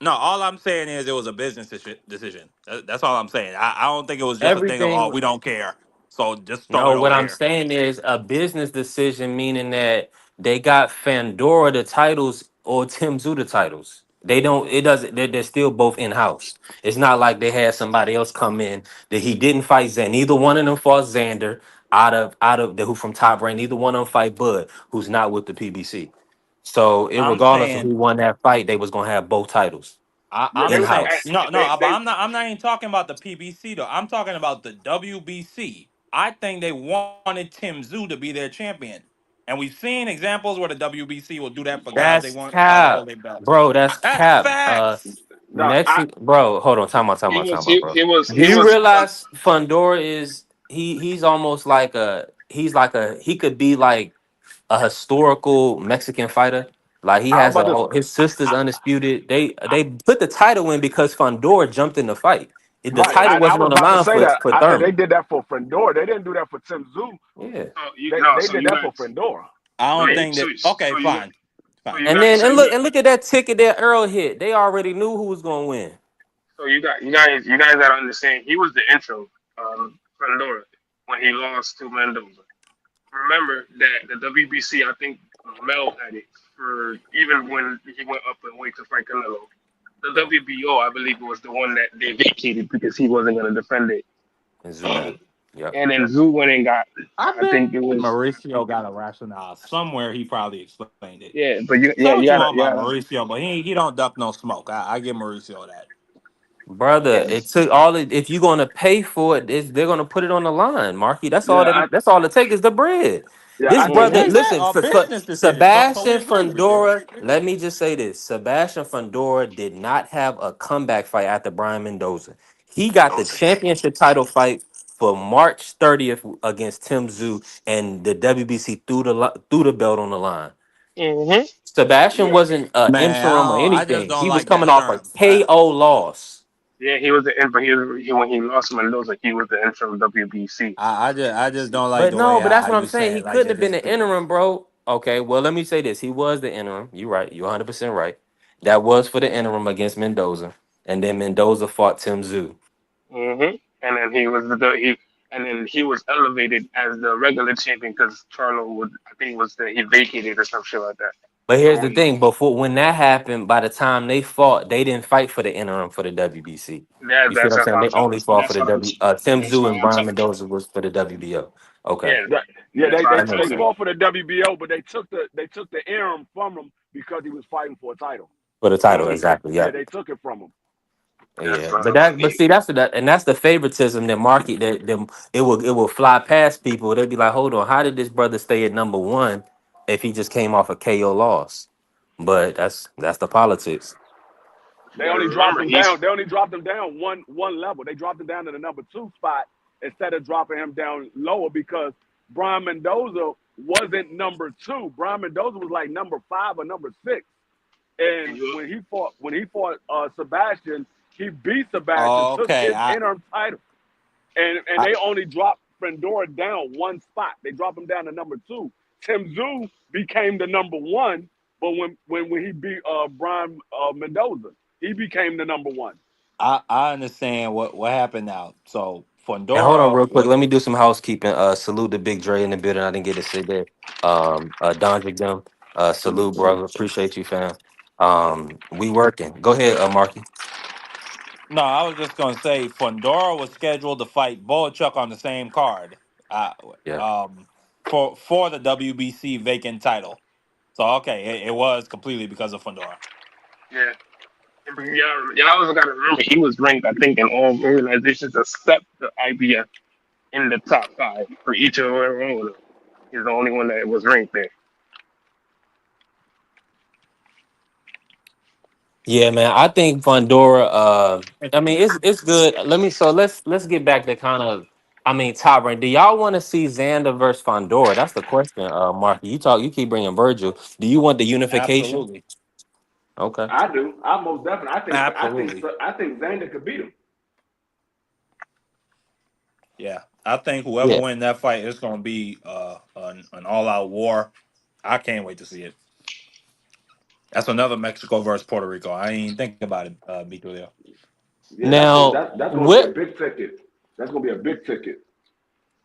no. All I'm saying is it was a business decision. That's all I'm saying. I don't think it was just a thing of oh
Everything.
we don't care, so just throw
No,
it
what
over
I'm
here.
saying is a business decision, meaning that they got Fandora the titles or Tim Zoo the titles. They don't. It doesn't. They're still both in house. It's not like they had somebody else come in that he didn't fight. Neither one of them fought Xander out of the who from Top Rank. Neither one of them fight Bud, who's not with the PBC. So,
I'm
regardless of
saying
who won that fight, they was gonna have both titles
Yeah,
I'm
in
they
saying
house.
no,
they
no, but
they
I'm not even talking about the PBC though. I'm talking about the WBC. I think they wanted Tim Zoo to be their champion, and we've seen examples where the WBC will do that for guys they
That's
want to hold
cap,
their belts.
bro. That's
That's
cap.
facts.
no, I
Mexico, bro. Hold on.
He was
Time out, bro. Do
he
you
was
realize Fundora is he's almost like he could be like a historical Mexican fighter. Like he
I was
has
about
a
to
whole his sister's undisputed. They put the title in because Fundora jumped in the fight. The
right.
title
I
wasn't
was
on the
about to
line
say that.
for
They
Thurman.
did that for Fendora. They didn't do that for Tim Zoo.
Yeah.
so you no
They
so
did
you
that for
guys
Fendora.
I don't
right
think that. Okay, fine,
so
fine.
you
And
got
then
so you
look at that ticket that Earl hit. They already knew who was gonna win.
so you guys gotta understand he was the intro Pandora when he lost to Mendoza. Remember that the WBC, I think Mel had it for even when he went up and weight to fight Canelo. The
Yeah.
WBO, I believe, was the one that they vacated because he wasn't going to defend it.
And Zoo got it. Yep.
And then Zoo went and got,
I
I think it
bet
was,
Mauricio got a rationale somewhere. He probably explained it.
yeah, but
Say what you want
you
about
gotta,
Mauricio, but he don't duck no smoke. I give Mauricio that.
Brother,
yeah,
it took all it if you're gonna pay for it, they're gonna put it on the line, Marky.
Yeah, I
That's all it takes is the bread.
yeah
This
I think
brother,
hmm
he
Exactly.
listen,
A
for
business decision. Totally
Sebastian
agree with you.
Fundora, let me just say this. Sebastian Fundora did not have a comeback fight after Brian Mendoza. He got the championship title fight for March 30th against Tim Zoo, and the WBC threw the belt on the line.
hmm
Sebastian
yeah.
wasn't
Man,
interim or
I just
anything.
don't
He was
like
coming
that
off a
term.
KO loss.
yeah, he was the, but when he lost to Mendoza, he was the interim WBC.
I just don't like
But
the
no,
way
but that's
how
what I'm
you
saying.
say
He
it. Like
couldn't
they
have been
just
an interim, bro. Okay, well, let me say this. He was the interim. You're right. You're 100% right. That was for the interim against Mendoza. And then Mendoza fought Tim Zoo.
And then and then he was elevated as the regular champion because Charlo would, I think, he vacated or some shit like that.
But here's
So
the thing. Before when that happened, by the time they fought, they didn't fight for the interim for the WBC. You see what I'm
that's
saying?
what I'm
They
saying.
only fought for the Tim
That's
Zoo
why
and
I'm
Brian
telling you.
Mendoza was for the WBO. Okay.
Yeah,
Right. Yeah,
that's why I
That
told
makes
they
sense.
you.
fought for the WBO, but they took the interim from him because he was fighting for a title.
For the title,
hmm
exactly.
Yeah,
Yeah.
they took it from him.
That's
Yeah,
why
but
I'm
but
saying.
see and that's the favoritism that market that them it will fly past people. They'll be like, hold on, how did this brother stay at number one if he just came off a KO loss? But that's the politics.
They
You got to
only dropped
remember,
him down. They only dropped him down one level. They dropped him down to the number two spot instead of dropping him down lower because Brian Mendoza wasn't number two. Brian Mendoza was like number five or number six. And when he fought Sebastian, he beat Sebastian, took
okay.
his interim title, and
I
they only dropped Fendora down one spot. They dropped him down to number two. Tim Zoo became the number one, but when he beat Brian Mendoza, he became the number one.
I understand what happened now. So
And hold on
Fondora
real quick,
was
let me do some housekeeping. Salute the big Dre in the building. I didn't get to say that. Don them. Salute, brother. Appreciate you, fam. We working. Go ahead, Marky.
no. I was just gonna say Fondora was scheduled to fight Boachuk on the same card. Uh,
Yeah.
for the WBC vacant title. So okay, it was completely because of Fondora.
yeah, y'all also got to remember he was ranked, I think, in all organizations except the IBF in the top five for each of their own. He's the only one that was ranked there.
Yeah, man. I think Fundora. I mean, it's good. Let's get back to kind of. I mean, top rank. Do y'all want to see Xander versus Fundora? That's the question, Marky. You keep bringing Virgil. Do you want the unification?
Absolutely,
Okay.
I do. I most definitely.
absolutely.
I think Xander could beat him.
Yeah, I think whoever
Yeah.
win that fight is going to be an all out war. I can't wait to see it. That's another Mexico versus Puerto Rico. I ain't even think about it, Vitor.
Yeah,
Now,
that's going to be a
what?
big ticket. That's going to be a big ticket.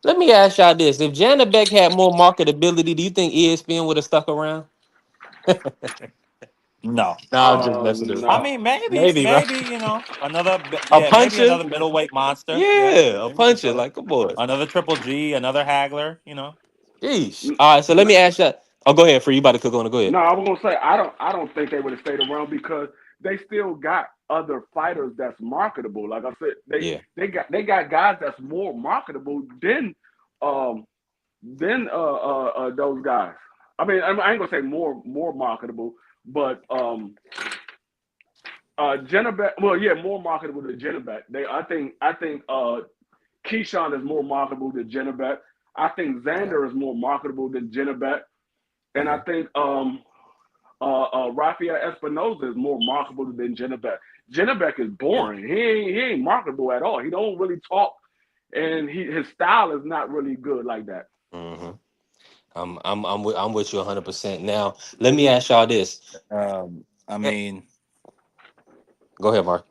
Let me ask y'all this: if Janet Beck had more marketability, do you think ESPN would have stuck around?
No.
Nah, I'm just messing with
I
you.
No.
mean, maybe,
Maybe, bro.
maybe another,
A
yeah, maybe
puncher?
another middleweight monster. Yeah,
Yeah, a
maybe
puncher. Like, come on.
another Triple G, another Hagler. You know,
Yeesh.
N-
All right, so let
n-
me ask you. Oh, go ahead, Free. You about to cook on it. Go ahead.
No, I was gonna say I don't think they would have stayed around because they still got other fighters that's marketable. Like I said,
Yeah.
they got guys that's more marketable um than those guys. I ain't gonna say more marketable, but Jennebeck, well, yeah, more marketable than Jennebeck. I think Keyshawn is more marketable than Jennebeck. I think
Yeah.
Xander is more marketable than Jennebeck, and I
Mhm.
think Rafael Espinoza is more marketable than Jennebeck. Jennebeck is boring. He ain't marketable at all. He don't really talk, and his style is not really good like that.
Mhm. I'm with you 100%. Now, let me ask y'all this.
I
Eh,
mean,
Go ahead, Mark.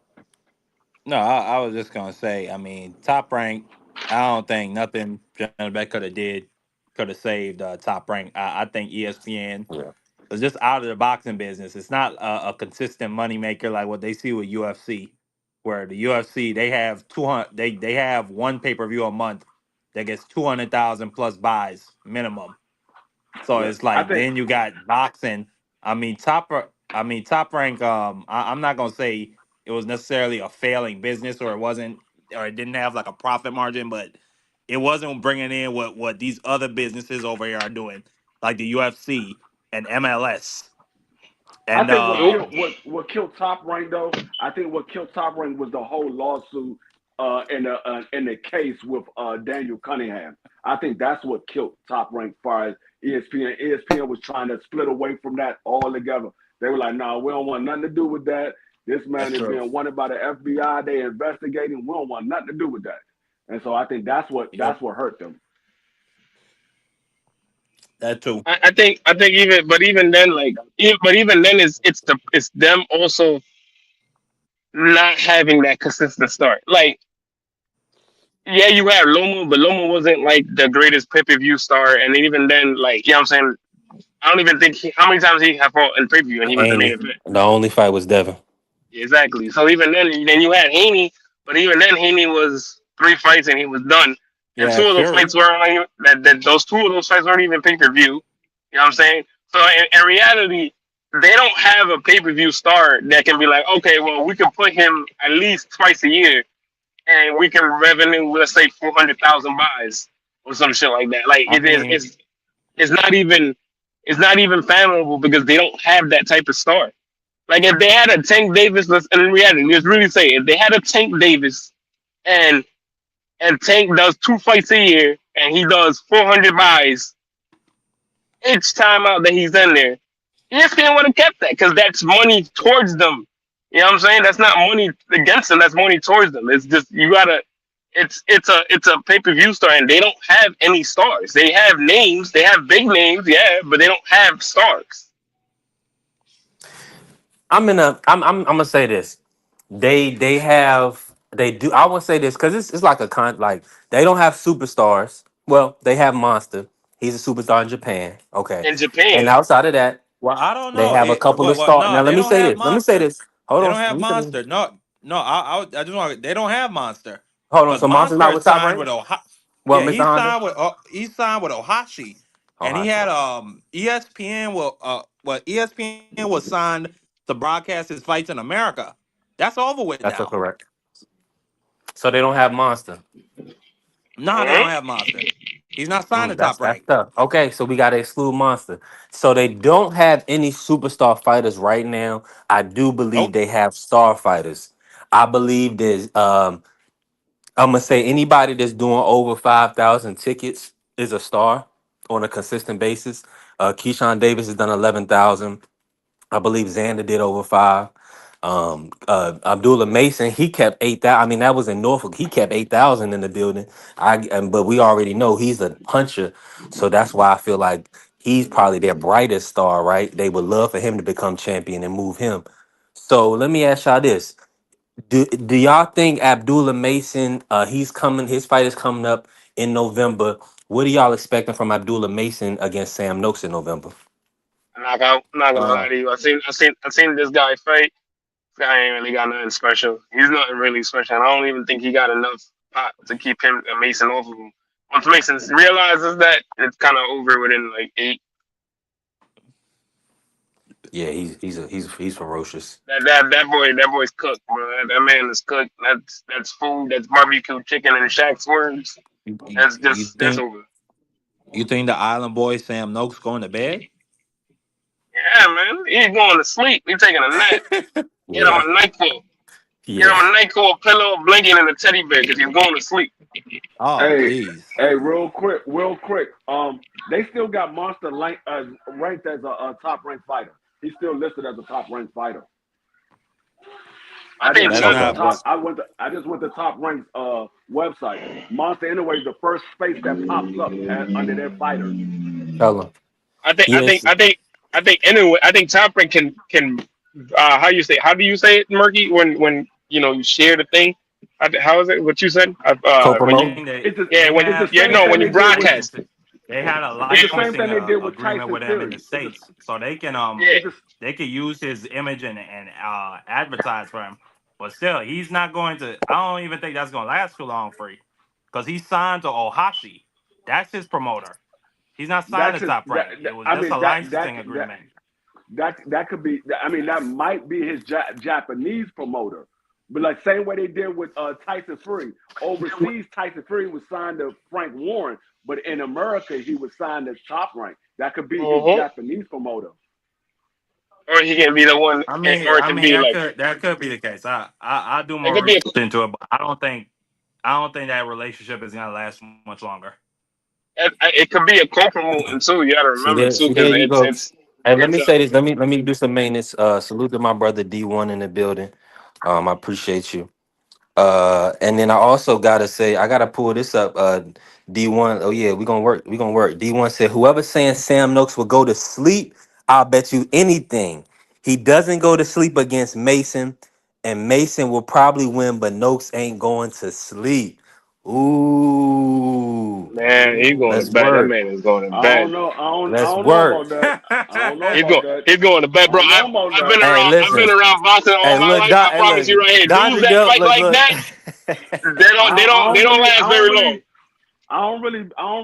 no, I was just gonna say, I mean, Top Rank. I don't think nothing Janet could have did could have saved Top Rank. I think ESPN
Yeah.
was just out of the boxing business. It's not a consistent moneymaker like what they see with UFC, where the UFC they have 200, they have one pay per view a month that gets 200,000 plus buys minimum. So
Yeah,
it's
I
like
think
then you got boxing. I mean top rank. I'm not gonna say it was necessarily a failing business or it wasn't or it didn't have like a profit margin, but it wasn't bringing in what these other businesses over here are doing, like the UFC and MLS
I
and
think what
Yeah.
killed what killed Top Rank though. I think what killed Top Rank was the whole lawsuit in the case with Daniel Cunningham. I think that's what killed Top Rank far as ESPN. ESPN was trying to split away from that altogether. They were like, "No, we don't want nothing to do with that. This
That's
man is
true.
being wanted by the FBI. They investigating. We don't want nothing to do with that." And so I think that's what
yep,
that's what hurt them.
that too.
I think even but even then like but even then it's them also not having that consistent start. Like yeah, you have Loma, but Loma wasn't like the greatest pay per view star, and even then like you know what I'm saying. I don't even think how many times he had fought in pay per view and he was the main
Haney.
event.
The only fight was Devin.
Exactly. So even then you had Haney, but even then Haney was 3 fights and he was done. And
Yeah,
two of those
Fury.
fights were like that those two of those fights weren't even pay per view. You know what I'm saying? So in reality, they don't have a pay per view star that can be like, okay, well we can put him at least twice a year and we can revenue let's say 400,000 buys or some shit like that. Like
I mean,
it's not even it's not even fathomable because they don't have that type of star. Like if they had a Tank Davis, let's in reality, let's really say if they had a Tank Davis and Tank does 2 fights a year and he does 400 buys each time out that he's in there, ESPN would have kept that because that's money towards them. You know what I'm saying? That's not money against them. That's money towards them. It's just you gotta. It's a pay per view star and they don't have any stars. They have names. They have big names, yeah, but they don't have stars.
I'm gonna say this. They do. I would say this because it's like a like they don't have superstars. Well, they have Monster. He's a superstar in Japan. Okay,
In
and
Japan,
outside of that,
well, I don't
they
know.
have a couple of stars.
No,
Now
they
let me
don't
say
have
this. Let me say
Monster.
this. Hold
They
on.
don't have
Let me say this.
Monster. No, no. I just want. They don't have Monster
Hold on.
because
So Monster's
Monster
not
is
with Top
signed
Rank.
with Ohio.
Well,
Yeah,
Mr. Honda.
he's signed with Ohashi,
Oh,
and he
hi,
had
okay.
ESPN. ESPN was signed to broadcast his fights in America. That's over with
That's
now.
correct. So they don't have Monster.
No, they don't
hmm
have Monster. He's not signed to Top
That's
Rank.
tough. Okay, so we got to exclude Monster. So they don't have any superstar fighters right now. I do believe
Nope.
they have star fighters. I believe there's I'm gonna say anybody that's doing over 5,000 tickets is a star on a consistent basis. Keyshawn Davis has done 11,000. I believe Xander did over five. Abdullah Mason, he kept 8,000. I mean, that was in Norfolk. He kept 8,000 in the building. But we already know he's a puncher, so that's why I feel like he's probably their brightest star. Right? They would love for him to become champion and move him. So let me ask y'all this: Do y'all think Abdullah Mason? He's coming. His fight is coming up in November. What are y'all expecting from Abdullah Mason against Sam Noakes in November?
knockout. I'm not gonna
Uh,
lie to you. I seen this guy fight. This guy ain't really got nothing special. He's nothing really special. And I don't even think he got enough pop to keep him and Mason off of him. Once Mason realizes that, it's kind of over within like eight.
yeah, he's ferocious.
That boy's cooked, bro. That man is cooked. That's food. That's barbecue chicken and Shaq's words.
You,
That's
you
just that's
think
over.
you think the Island Boy Sam Noakes going to bed?
Yeah, man. He's going to sleep. He's taking a nap. Get him
Yeah,
a NyQuil. Get him
yeah.
a NyQuil pillow, a blanket, and a teddy bear because he's going to sleep.
Oh,
Hey,
jeez.
hey, real quick. They still got Monster ranked as a top ranked fighter. He's still listed as a top ranked fighter.
I
I just
think
That's
went to
Okay.
John.
not
top.
what's
I just went to top ranked website. Monster anyway is the first space that pops up under their fighters.
Tell him.
I think. I think.
Yes.
I think. I think. Anyway, I think top rank can. How do you say it, Murky? When you share the thing. How is it? What you said?
I
When you
Co-promote.
think they
It's the
they
when
it's the
have
yeah
they
same
no
have
thing
when
they
you
did with
broadcast.
licensing. They had a
it's the
Yeah.
same
licensing
thing they did with
agreement
Tyson
with him in the
Fury. It's
states, so
Yeah.
a
they can use his image and advertise for him. But still, he's not going to. I don't even think that's going to last too long for you, because he's signed to Ohashi. That's his promoter. He's not signed
that's
to
his
Top
that,
Rank. It
that
was
I
just a
mean
licensing agreement.
that could be. I mean, that might be his Japanese promoter, but like same way they did with Tyson Fury. Overseas, Tyson Fury was signed to Frank Warren, but in America, he was signed as Top Rank. That could be his
Uh-huh.
Japanese promoter.
Or he can be the one, or it
I
can
mean
be like
that could be the case. I do
it
more
could be.
research into it, but I don't think that relationship is gonna last much longer.
It could be a co-promoting too. You got to remember too,
See
because
there you go. Hey, let
it's
me say this. Let me do some maintenance. Salute to my brother D1 in the building. I appreciate you. And then I also gotta say, I gotta pull this up. D1. Oh yeah, we gonna work. We gonna work. D1 said, whoever saying Sam Noakes will go to sleep, I'll bet you anything. He doesn't go to sleep against Mason, and Mason will probably win, but Noakes ain't going to sleep. Ooh,
man. He's going to
let's
bed. That
work.
man is going to
I
bed.
don't know. I
Let's
don't know
work.
about that. I don't know
He's
about
going.
that.
He's going to
I
bed, bro.
don't know about
I've
that.
been
Hey,
around. I've
listen.
been around boxing all
Hey,
my
look,
life. I
Hey,
promise
look.
you, right here, dudes
Dodger
that
Dale,
fight
look,
like
look.
that, they don't. They don't. They don't
I
last
don't
very long.
really. I don't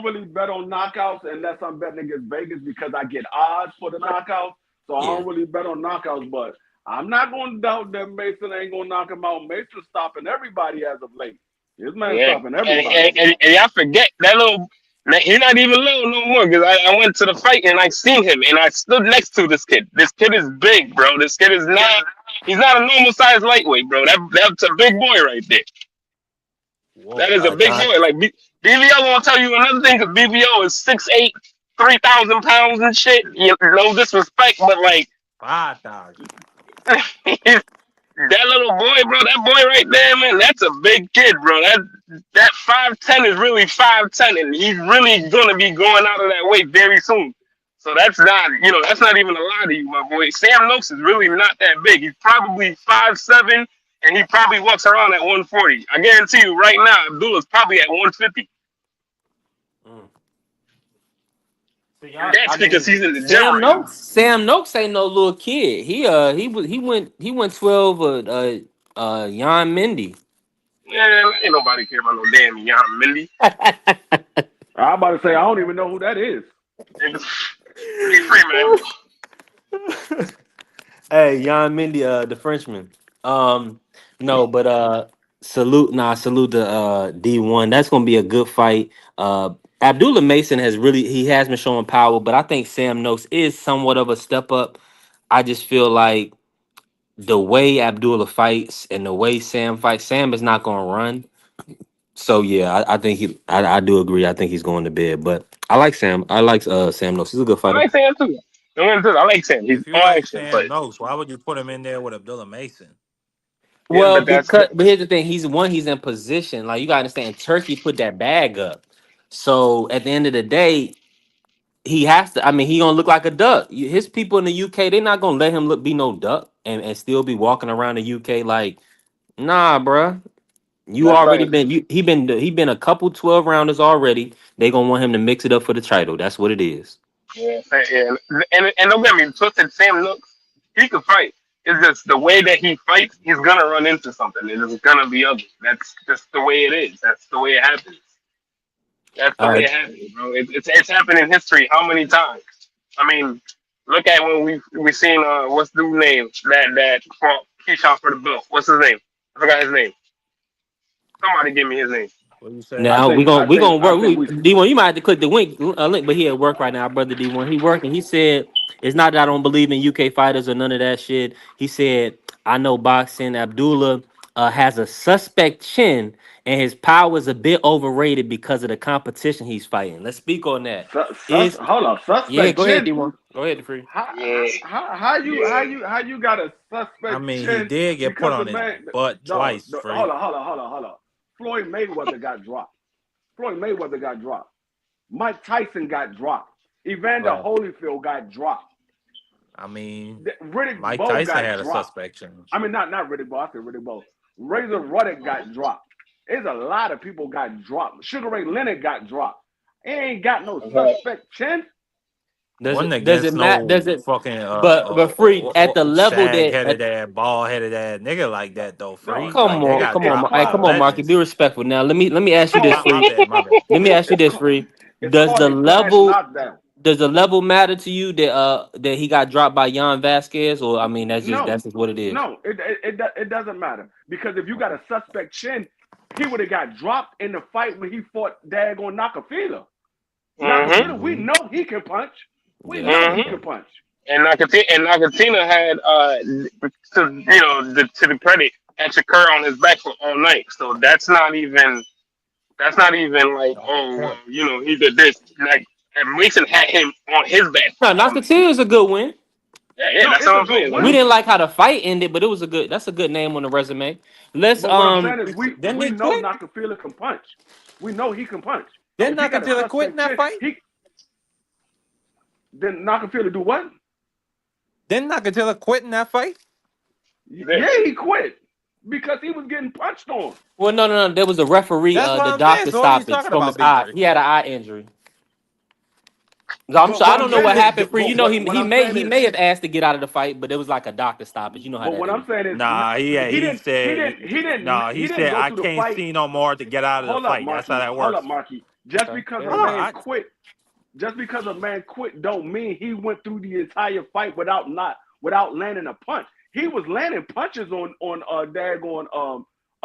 really bet on knockouts unless I'm betting against Vegas because I get odds for the knockouts. So I
Yeah.
don't really bet on knockouts, but I'm not going to doubt that Mason ain't going to knock him out. Mason's stopping everybody as of late. This man's
Yeah,
stopping everybody.
and y'all forget that little. He's not even little no more because I went to the fight and I seen him and I stood next to this kid. This kid is big, bro. This kid is not. He's not a normal size lightweight, bro. That's a big boy right there. That
Whoa,
is a big
John.
boy. Like BBO gonna tell you another thing because BBO is 6'8", 3,000 pounds and shit. No disrespect, but like
5,000.
that little boy, bro, that boy right there, man, that's a big kid, bro. That 5'10" is really 5'10", and he's really gonna be going out of that weight very soon. So that's not even a lie to you, my boy. Sam Noakes is really not that big. He's probably 5'7", and he probably walks around at 140. I guarantee you right now, Abdullah's probably at 150.
Mm.
And
See,
that's
I
because
mean,
he's in the gym right now.
Sam Noakes ain't no little kid. He went 12. Jan Mindy.
Man, ain't nobody care about no damn Jan Mindy.
I'm about to say I don't even know who that is.
Niggas, be free, man.
Hey, Jan Mindy, the Frenchman. No, but salute to D1. That's gonna be a good fight. Abdullah Mason has been showing power, but I think Sam Noakes is somewhat of a step up. I just feel like the way Abdullah fights and the way Sam fights, Sam is not gonna run. So yeah, I think I do agree. I think he's going to bed. But I like Sam. I like Sam Noakes. He's a good
I
fighter.
like Sam too. I like Sam. He's
If you
all
like
action, but
Sam Noakes, why would you put him in there with Abdullah Mason?
yeah,
Well,
but that's
but here's the thing. He's in position. Like you gotta understand, Turkey put that bag up. So at the end of the day, he has to. I mean, he gonna look like a duck. His people in the UK, they're not gonna let him be no duck and still be walking around the UK like, nah, bruh. You
That's
already
like
been. He been a couple 12 rounders already. They gonna want him to mix it up for the title. That's what it is.
Yeah, yeah. And don't get me twisted. Sam Nooks, he could fight. It's just the way that he fights. He's gonna run into something. It's gonna be ugly. That's just the way it is. That's the way it happens. That's the
All
way
right.
it happens, bro. It's happened in history. How many times? I mean, look at when we seen what's the name that fought Keyshawn for the belt. What's his name? I forgot his name. Somebody give me his name.
What you say?
I
Now
think I
we
think
gonna
I
work.
think we
D1, you might have to click the link, but he at work right now, brother D1. He working. He said it's not that I don't believe in UK fighters or none of that shit. He said I know boxing. Abdullah has a suspect chin, and his power is a bit overrated because of the competition he's fighting. Let's speak on that. Is
hold on,
yeah,
suspect
go ahead,
chin.
D1. Go ahead, free.
Yeah,
How
yeah.
you got a
I
suspect
mean, he
chin
did get put
because the
on his
man
butt
no,
twice,
no
free.
hold on. Floyd Mayweather got dropped. Floyd Mayweather got dropped. Mike Tyson got dropped. Evander
Right.
Holyfield got dropped.
I mean,
Riddick
Mike
Bowe
Tyson
got
had a
dropped.
suspect change.
I mean, not Riddick Bowe. I said Riddick Bowe. Razor Ruddock got dropped. There's a lot of people got dropped. Sugar Ray Leonard got dropped. He ain't got no
Okay.
suspect chin.
Wasn't
Does it
against
matter?
no
Does it?
fucking
But free at the level
shag
that
headed ass, ball headed ass nigga like that though,
No,
free.
no,
Like they got
come on,
it's
dropped
hey,
by
called
come on, Marky, be
legends.
respectful. Now, let me
it's
ask you this,
called
My
free.
bad, my bad.
Let me ask you
it's
this,
called
free.
it's
Does
called
the
a flash
level
knockdown.
does the level matter to you that he got dropped by Jan Vasquez, or I mean
No,
that's just what it is.
no, it doesn't matter because if you got
Okay.
a suspect chin, he would have got dropped in the fight when he fought Dagon Nakafila.
Mhm.
Nakafila, we
Hmm.
know he can punch. We
Yeah, that's
know
true,
he
Mhm.
bro.
can punch.
And Nakatina had to the credit had Shakur on his back for all night. So that's not even like, oh well, he did this. Like, and Mason had him on his back for
No,
all night.
Nakatia is a good win.
Yeah, yeah,
No,
that's
it's
what
a
I'm
good
saying. Like,
We
win.
didn't like how the fight ended, but that's a good name on the resume. Let's
But what I'm saying is
Didn't
we
he
know
quit?
Nakafila can punch. We know he can punch.
Didn't
If he got a
Nakatila quit in
suspect
that
chin,
fight?
he then Nakafila do what?
Didn't Nakatila quit in that fight?
yeah.
Yeah, he quit because he was getting punched on.
well, no. There was a referee,
That's what
the
I'm saying.
doctor
So what are you
stoppage
talking
from his
about,
eye.
B3?
He had an eye injury. So I'm
But
sorry,
what
I
I'm
don't know
saying
what
is,
happened for you.
but
You know,
what I'm saying
he
is,
may have asked to get out of the fight, but it was like a doctor stoppage. You know how
but
that
what I'm
is.
saying is,
Nah,
he
he
didn't,
said nah.
he
He
didn't
said
go
I
through the
can't
fight.
see no more to get out of the
Hold up,
fight. That's how
Marky.
that
Hold up,
works.
Marky.
Okay.
Just
Go ahead.
because a man quit, don't mean he went through the entire fight without landing a punch. He was landing punches on daggone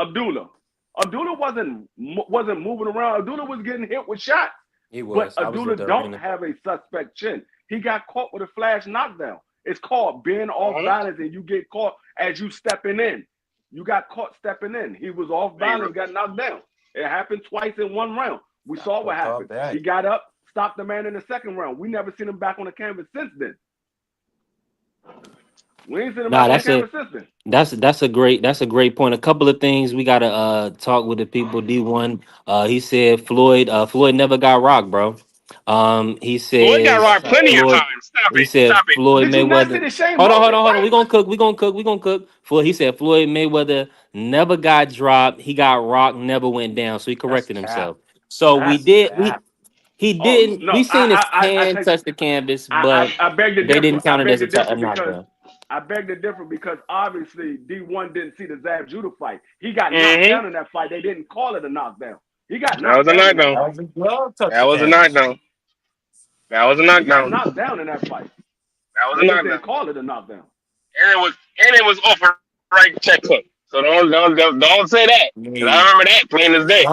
Abdullah. Abdullah wasn't moving around. Abdullah was getting hit with shots.
He
But
was. I was
Abdullah
at the
don't
arena.
have a suspect chin. He got caught with a flash knockdown. It's called being off
Uh-huh.
balance, and you get caught as you stepping in. You got caught stepping in. He was off balance, got knocked down. It happened twice in one round. We saw what happened. He got up, stopped the man in the second round. We never seen him back on the canvas since then. We ain't seen him
Nah,
back on the canvas since then.
that's a great point. A couple of things we gotta talk with the people. D1, he said Floyd never got rocked, bro. He
Floyd got
says
rocked plenty of
Floyd
times. Stop
he
it.
said
Stop it.
Floyd
Did you not see
Mayweather.
the Shane Mosley
Hold on.
fight?
We gonna cook. Floyd, he said Floyd Mayweather never got dropped. He got rocked, never went down. So he
That's
corrected
cap.
himself. So
That's cap.
he
Oh
didn't.
no,
We seen his
I
hand
take
touch the canvas, but
I beg to
they
differ.
didn't count it as a
Because
knockdown.
obviously D1 didn't see the Zab Judah fight. He got knocked
Mhm.
down in that fight. They didn't call it a knockdown. He got
That was
knocked
a
down in that
knockdown.
That
fight.
was a glove touch
That
the
was a
canvas.
knockdown. That was a
He got
knockdown.
knocked down in that fight.
That was a
They just
knockdown.
didn't call it a knockdown.
And it was off a right check hook. So don't say that.
I
Cause I
mean,
remember that plain as day.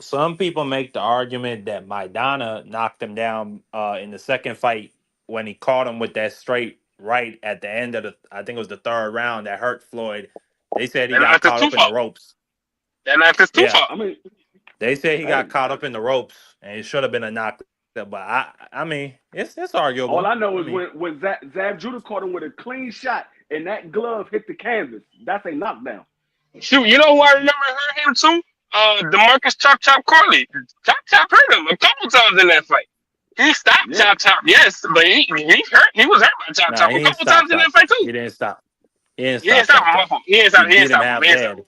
some people make the argument that Maidana knocked him down in the second fight when he caught him with that straight right at the end of the, I think it was the third round, that hurt Floyd. They said he
That
got
knocked his
caught up
tooth
in the
out.
ropes.
That knocked his tooth
Yeah,
out.
I mean,
they say he got
hey,
caught up in the ropes and it should have been a knock. But I mean, it's arguable.
all I
I
know is
mean,
when Zab Judah caught him with a clean shot and that glove hit the canvas, that's a knockdown.
Shoot, you know who I remember heard him too? Demarcus Chop Chop Corley. Chop Chop hurt him a couple times in that fight. He stopped
Yeah.
Chop Chop, yes, but he hurt. He was hurt by Chop
nah,
Chop
he
a
didn't
couple
stop
times in
Chop.
that fight too.
He didn't stop. He didn't
He didn't
stop
stop
Chop
him. My
Chop.
fault. He didn't
He
stop. He didn't
beat him
stop him.
half
He didn't stop
dead.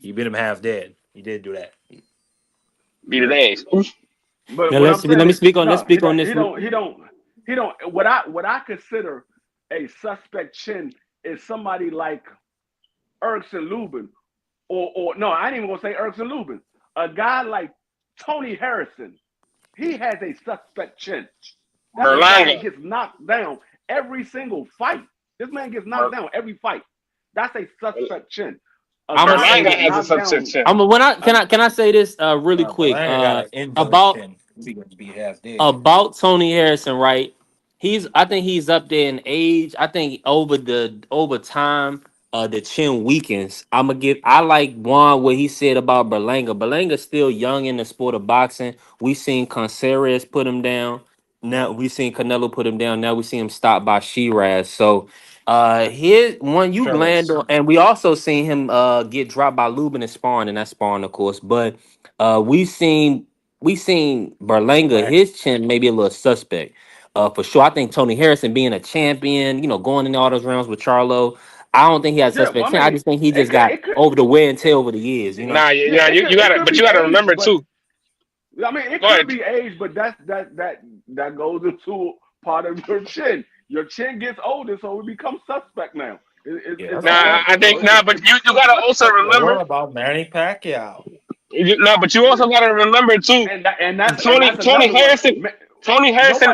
He beat him half dead. He did do that.
him. Beat his ass.
But
Now
what I'm
let
saying
me
is,
speak on let's
no,
speak on this.
he don't. What I consider a suspect chin is somebody like Erkson Lubin, or no, I ain't even gonna say Erkson Lubin. A guy like Tony Harrison, he has a suspect chin. That's a
Yeah.
guy that
Berlanga.
gets knocked down every single fight. This man gets knocked
Ber,
down every fight. That's a suspect chin. A
I'm gonna
guy that
say
Berlanga
this.
gets
has a
knocked down.
subsection.
I'm gonna when I
Uh,
can I say this really quick
Belanga got an injury
about
chin. He gonna be half dead.
about Tony Harrison, right? I think he's up there in age. I think over time, the chin weakens. I like one what he said about Berlanga. Berlanga's still young in the sport of boxing. We seen Conceres put him down. Now we seen Canelo put him down. Now we see him stopped by Shiraz. So here one you land
Trillis.
on, and we also seen him get dropped by Lubin and sparring, and that's sparring, of course. But we seen Berlanga,
Black.
his chin maybe a little suspect. For sure. I think Tony Harrison being a champion, going in all those rounds with Charlo, I don't think he has
yeah, well,
suspect
I
chin. I
mean,
just think he
it
just
could,
got
it could,
over the wear and tear over the years.
Nah,
yeah,
you
it
gotta,
could
but
be
you gotta
age,
remember
but
too.
I mean, it
Go
could
ahead.
be age, but that goes into part of your chin. Your chin gets older, so it becomes suspect now.
Yeah,
It's
that's a
Nah,
fact.
all
I think nah, but you
it's
gotta also
suspect now.
But
remember.
what about Manny Pacquiao?
No, but you also
Yeah,
gotta remember too.
and
Tony
that's another one. Nobody said,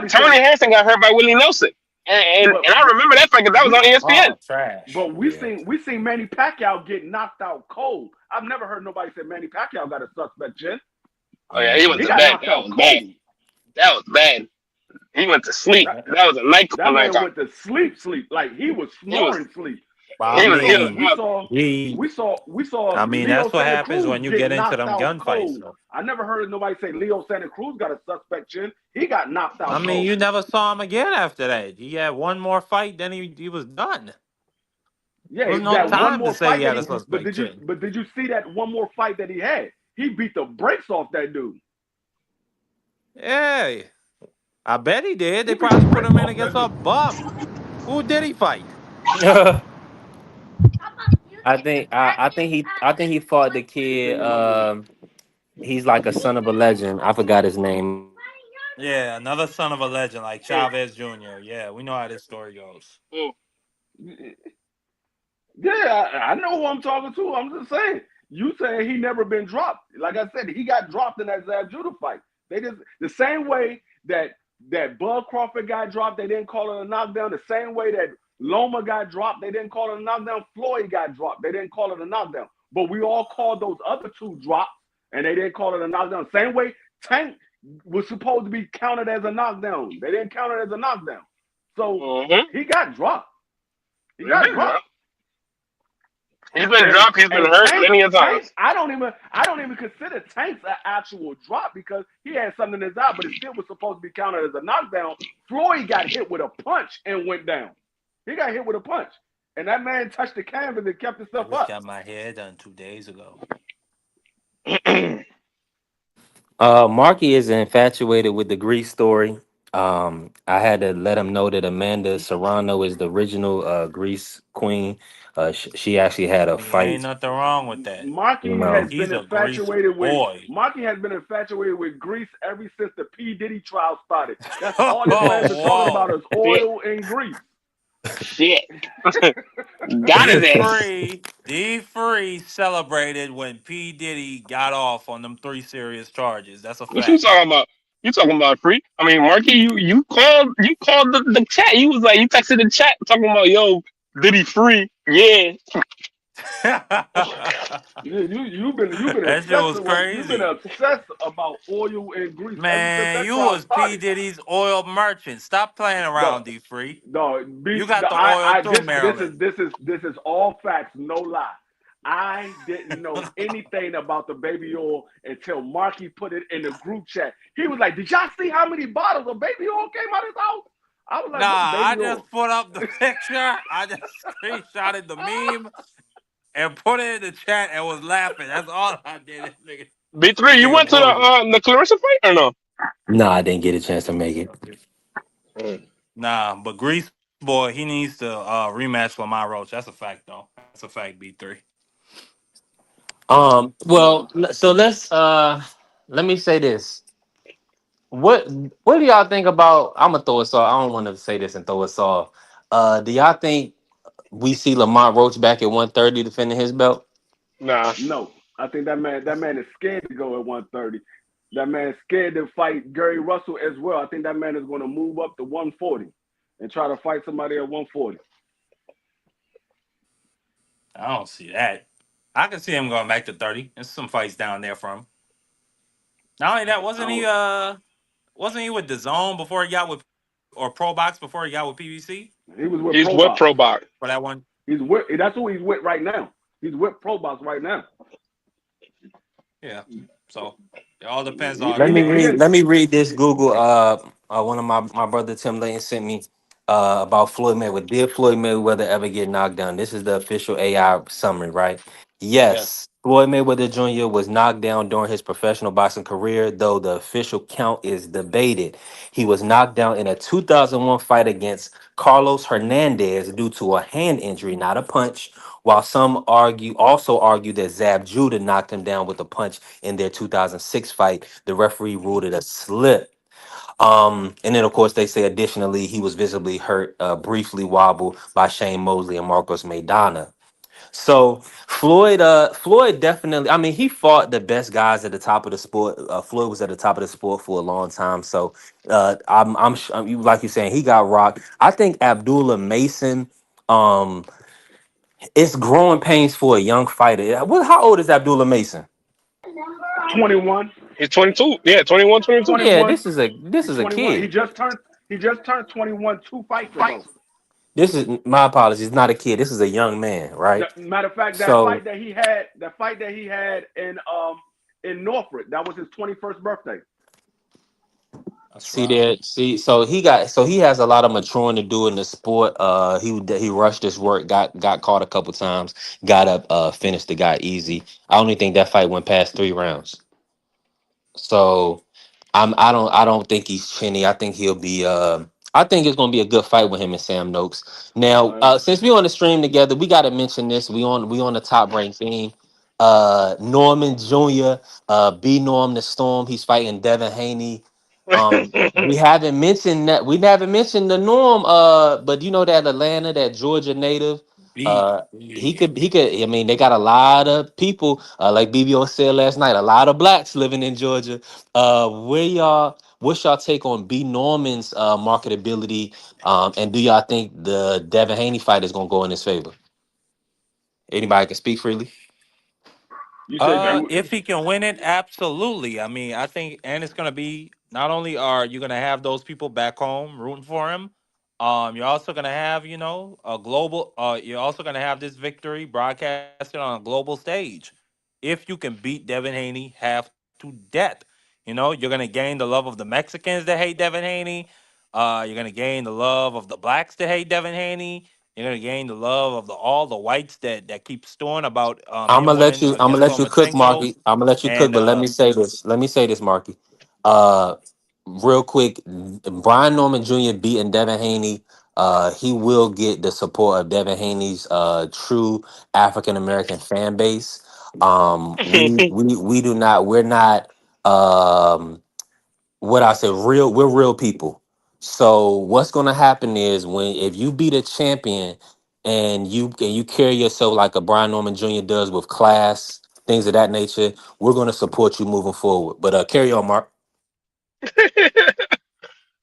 Tony Harrison got hurt by Willie Nelson, and I
but
remember that fight because that was
we
on ESPN.
Oh, trash.
but
Yeah.
we seen Manny Pacquiao get knocked out cold. I've never heard nobody say Manny Pacquiao got a suspect chin.
Oh yeah, he went
He
to
Mm-hmm.
got
bed.
knocked
That
out
was bad.
cold.
That was bad. He went to sleep.
That,
Yeah.
That was a night
that
call night
man
call.
went to sleep. Like he was
He was
snoring sleep.
But I
he
We
was
mean,
we
out.
saw
he.
we saw
I mean,
Leo
that's what
Santa
happens
Cruz
when you
get
get into
knocked
them
out
gunfights.
cold.
Though.
I never heard nobody say Leo Santa Cruz got a suspect chin. He got knocked
I
out
mean,
cold.
you never saw him again after that. He had one more fight, then he was done. There
Yeah,
was no
that one
time to
more
say he
fight that
had a
he.
suspect chin.
But did you see that one more fight that he had? He beat the brakes off that dude.
Yeah, I bet he did.
He
They
beat the
probably put
brakes
him in
off that
against a
dude.
bum. Who did he fight?
I think he fought the kid. He's like a son of a legend. I forgot his name.
Yeah, another son of a legend like
Hey,
Chavez Jr. Yeah, we know how this story goes.
Mm.
yeah, I know who I'm talking to. I'm just saying. You saying he never been dropped? Like I said, he got dropped in that Zab Judah fight. They just the same way that Bud Crawford got dropped. They didn't call it a knockdown. The same way that Loma got dropped. They didn't call it a knockdown. Floyd got dropped. They didn't call it a knockdown. But we all called those other two drops, and they didn't call it a knockdown. Same way Tank was supposed to be counted as a knockdown. They didn't count it as a knockdown. So
Mm-hmm.
he got dropped. He
He's
got
been
dropped.
dropped. He's been
And
dropped. He's been
and
hurt many a
Tank,
times.
I don't even consider Tank's an actual drop because he had something in his eye, but it still was supposed to be counted as a knockdown. Floyd got hit with a punch and went down. He got hit with a punch, and that man touched the canvas and kept
I
himself
just
up.
got my hair done 2 days ago.
Marky is infatuated with the Greece story. I had to let him know that Amanda Serrano is the original Greece queen. She actually had
I
a
mean, ain't
fight.
nothing wrong with that.
You
Marky
know,
has been
He's a Grease
infatuated with
boy.
Marky has been infatuated with Greece ever since the P Diddy trial started. That's all this man been talking
Oh,
about is
Shit.
oil and grease.
Shit.
whoa.
Got his ass.
D Free celebrated when P. Diddy got off on them 3 serious charges. That's a
What you
fact.
talking about? You talking about free? I mean, Marky, you called the chat. You was like you texted the chat talking about yo, did he free? Yeah.
That
You've been
shit
obsessed
was
with you've been
crazy.
obsessed about oil and grease ever since
Man,
that
you
trial
was P.
started.
Diddy's oil merchant. Stop playing
No,
around, D Free.
no,
You got the oil
I
through
this
Maryland.
this is all facts, no lie. I didn't know anything about the baby oil until Marky put it in the group chat. He was like, "Did y'all see how many bottles of baby oil came out of his house?" I was
Nah,
like, "What
I
baby
just
oil?"
put up the picture. I just screenshotted the meme and put it in the chat and was laughing. That's all I did.
B3,
This
you
nigga
went to
bullshit.
the Clarissa fight or no?
no, I didn't get a chance to make it.
Mm.
Nah, but Grease boy, he needs to rematch Lamar Roach. That's a fact, though. That's a fact. B3.
So let me say this. what what do y'all think about? I'm gonna throw us off. I don't want to say this and throw us off. Do y'all think we see Lamont Roach back at 130 defending his belt?
Nah.
No, I think that man is scared to go at 130. That man's scared to fight Gary Russell as well. I think that man is going to move up to 140 and try to fight somebody at 140.
I don't see that. I can see him going back to 30. There's some fights down there for him. Not only that,
I don't.
wasn't he with the zone before he got with or Pro Box before he got with PBC
He was with
He's
Pro
with
Box.
Probot.
for that one?
He's with. That's who he's with right now. He's with Pro Box right now.
Yeah. So it all depends
He,
on
Let
he,
me
he
read.
didn't.
Let me read this Google. One of my brother Tim Layton sent me about Floyd Mayweather. Did Floyd Mayweather ever get knocked down? This is the official AI summary, right?
yes.
Yes, Floyd Mayweather Jr. was knocked down during his professional boxing career, though the official count is debated. He was knocked down in a 2001 fight against Carlos Hernandez due to a hand injury, not a punch. While some argue that Zab Judah knocked him down with a punch in their 2006 fight. The referee ruled it a slip. And then of course they say additionally he was visibly hurt, briefly wobbled by Shane Mosley and Marcos Maidana. So Floyd definitely. I mean, he fought the best guys at the top of the sport. Floyd was at the top of the sport for a long time. So like you're saying, he got rocked. I think Abdullah Mason. Um, it's growing pains for a young fighter. How old is Abdullah Mason?
21,
He's 22. Yeah, 21, 22.
Yeah,
21.
this is a
21. He
kid.
just turned. He just turned 21 2 fights ago.
This is my apologies, not a kid. This is a young man, right?
Matter of fact,
So
that fight that he had in Norfolk, that was his 21st birthday.
That's
see
rough.
there, see. So he has a lot of maturing to do in the sport. He rushed his work, got caught a couple times, got up, finished the guy easy. I only think that fight went past 3 rounds. So I don't think he's chinny. I think he'll be I think it's gonna be a good fight with him and Sam Noakes. Now,
Uh,
since we on the stream together, we gotta mention this. We on the top ranked team. Norman Jr., B Norm the Storm, he's fighting Devin Haney. We haven't mentioned the Norm, but you know that Atlanta, that Georgia native.
B.
Uh he could, I mean, they got a lot of people, like BBO said last night, a lot of blacks living in Georgia. What's y'all take on B Norman's marketability? And do y'all think the Devin Haney fight is gonna go in his favor? Anybody can speak freely.
you said you.
If he can win it, absolutely. I mean, I think, and it's gonna be not only are you gonna have those people back home rooting for him, you're also gonna have a global. You're also gonna have this victory broadcasted on a global stage. If you can beat Devin Haney half to death, you're gonna gain the love of the Mexicans that hate Devin Haney. You're gonna gain the love of the blacks that hate Devin Haney. You're gonna gain the love of all the whites that keep stewing about
I'm
him
gonna let
winning
you. I'm gonna
against
let you cook,
Lomachenko.
Marky. I'm gonna let you cook,
And
but let me say this. Let me say this, Marky. Uh, real quick, Brian Norman Jr. beating Devin Haney. He will get the support of Devin Haney's true African American fan base. We do not. We're not. What I said, we're real people. So what's gonna happen is when if you beat a champion and you carry yourself like a Brian Norman Jr. does with class, things of that nature, we're gonna support you moving forward. But carry on, Mark.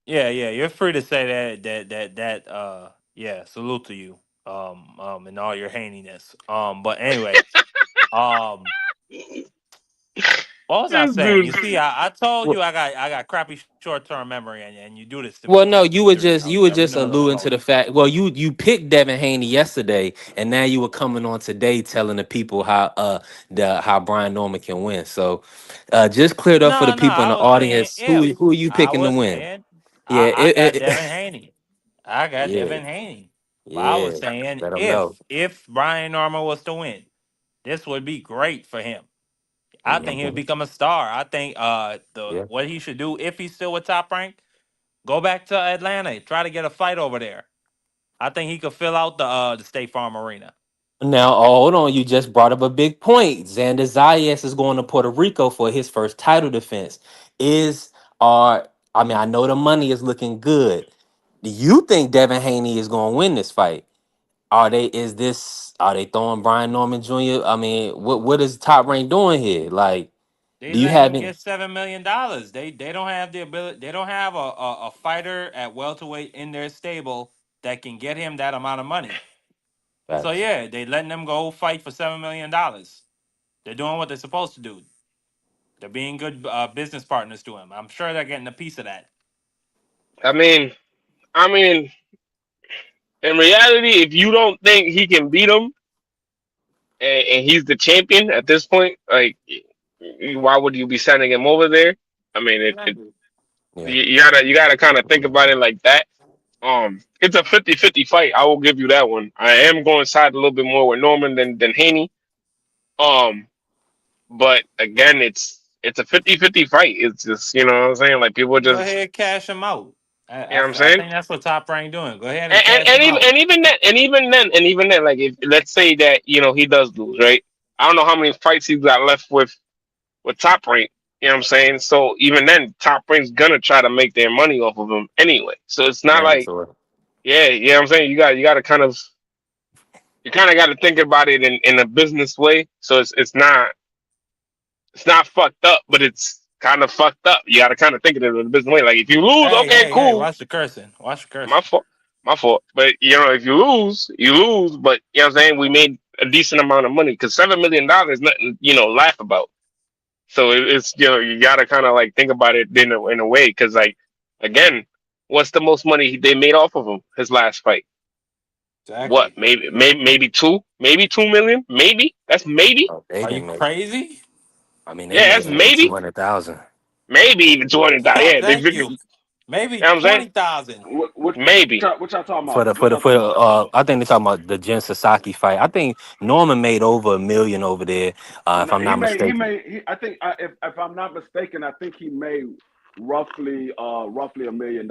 yeah, yeah, you're free to say yeah, salute to you. And all your haniness. But anyway, um what was I
This
saying?
dude.
You see, I told you I got crappy short term memory, and you do this to me,
Well, no,
man.
you were
Every
just
every
you were
every
just
minute of the
alluding
show.
to the fact. Well, you picked Devin Haney yesterday, and now you were coming on today telling the people how Brian Norman can win. So, just cleared up for the
No, no,
people in
I
the
was saying
audience. Who
if
who are you
I
picking to
was
win?
saying
Yeah,
I got Devin Haney. I got
yeah,
Devin Haney. But I
yeah.
was saying
Let them know.
if Brian Norman was to win, this would be great for him. I think he would
Mhm.
become a star. I think the
Yeah.
what he should do if he's still with Top Rank, go back to Atlanta, try to get a fight over there. I think he could fill out the State Farm Arena.
Now, hold on. You just brought up a big point. Xander Zayas is going to Puerto Rico for his first title defense. Is are I mean, I know the money is looking good. Do you think Devin Haney is going to win this fight? Are they? Is this? Are they throwing Brian Norman Jr.? I mean, what is Top Rank doing here? Like,
They
do you
letting
have
him
any?
get $7 million. They don't have the ability. They don't have a fighter at welterweight in their stable that can get him that amount of money. So
Facts.
yeah, they letting them go fight for $7 million. They're doing what they're supposed to do. They're being good business partners to him. I'm sure they're getting a piece of that.
I mean, I mean, in reality, if you don't think he can beat him, and he's the champion at this point, like, why would you be sending him over there? I mean,
Exactly.
Yeah.
you gotta kind of think about it like that. It's a 50-50 fight. I will give you that one. I am going side a little bit more with Norman than Haney. Um, but again, it's a 50-50 fight. It's just, you know what I'm saying? Like, people
Go
just,
ahead, cash him out.
you know what I'm
I
saying?
think that's what Top Rank doing. Go ahead
And
and cash him out.
even then, like, if let's say that he does lose, right? I don't know how many fights he's got left with Top Rank. You know what I'm saying? So even then, Top Rank's gonna try to make their money off of him anyway. So it's not like,
Mandatory.
yeah, you know what I'm saying? You got to kind of, you kind of got to think about it in a business way. So it's not fucked up, but it's kind of fucked up. You got to kind of think of it in a business way. Like, if you lose,
Hey,
okay,
hey, hey!
cool,
Watch the cursing. Watch the
my
cursing.
fault, my fault. But if you lose, you lose. But you know what I'm saying? We made a decent amount of money because $7 million is nothing, laugh about. So it's, you got to kind of like think about it in a way, because, like, again, what's the most money they made off of him his last fight? What,
Exactly.
maybe 2 million, maybe that's maybe,
Oh, they
Are you
didn't make.
crazy?
I mean, they
yeah,
made
that's
over two
maybe,
hundred thousand.
maybe even 200,000. Yeah, they
Thank
figure,
you. Maybe
what I'm saying,
20,000.
maybe.
What y'all talking
For
about?
the
What
for the
y'all
for
talking
the
about?
I think they're talking about the Jen Sasaki fight. I think Norman made over 1 million over there, if
No,
I'm not
he
mistaken.
made I think if I'm not mistaken, I think he made roughly $1 million.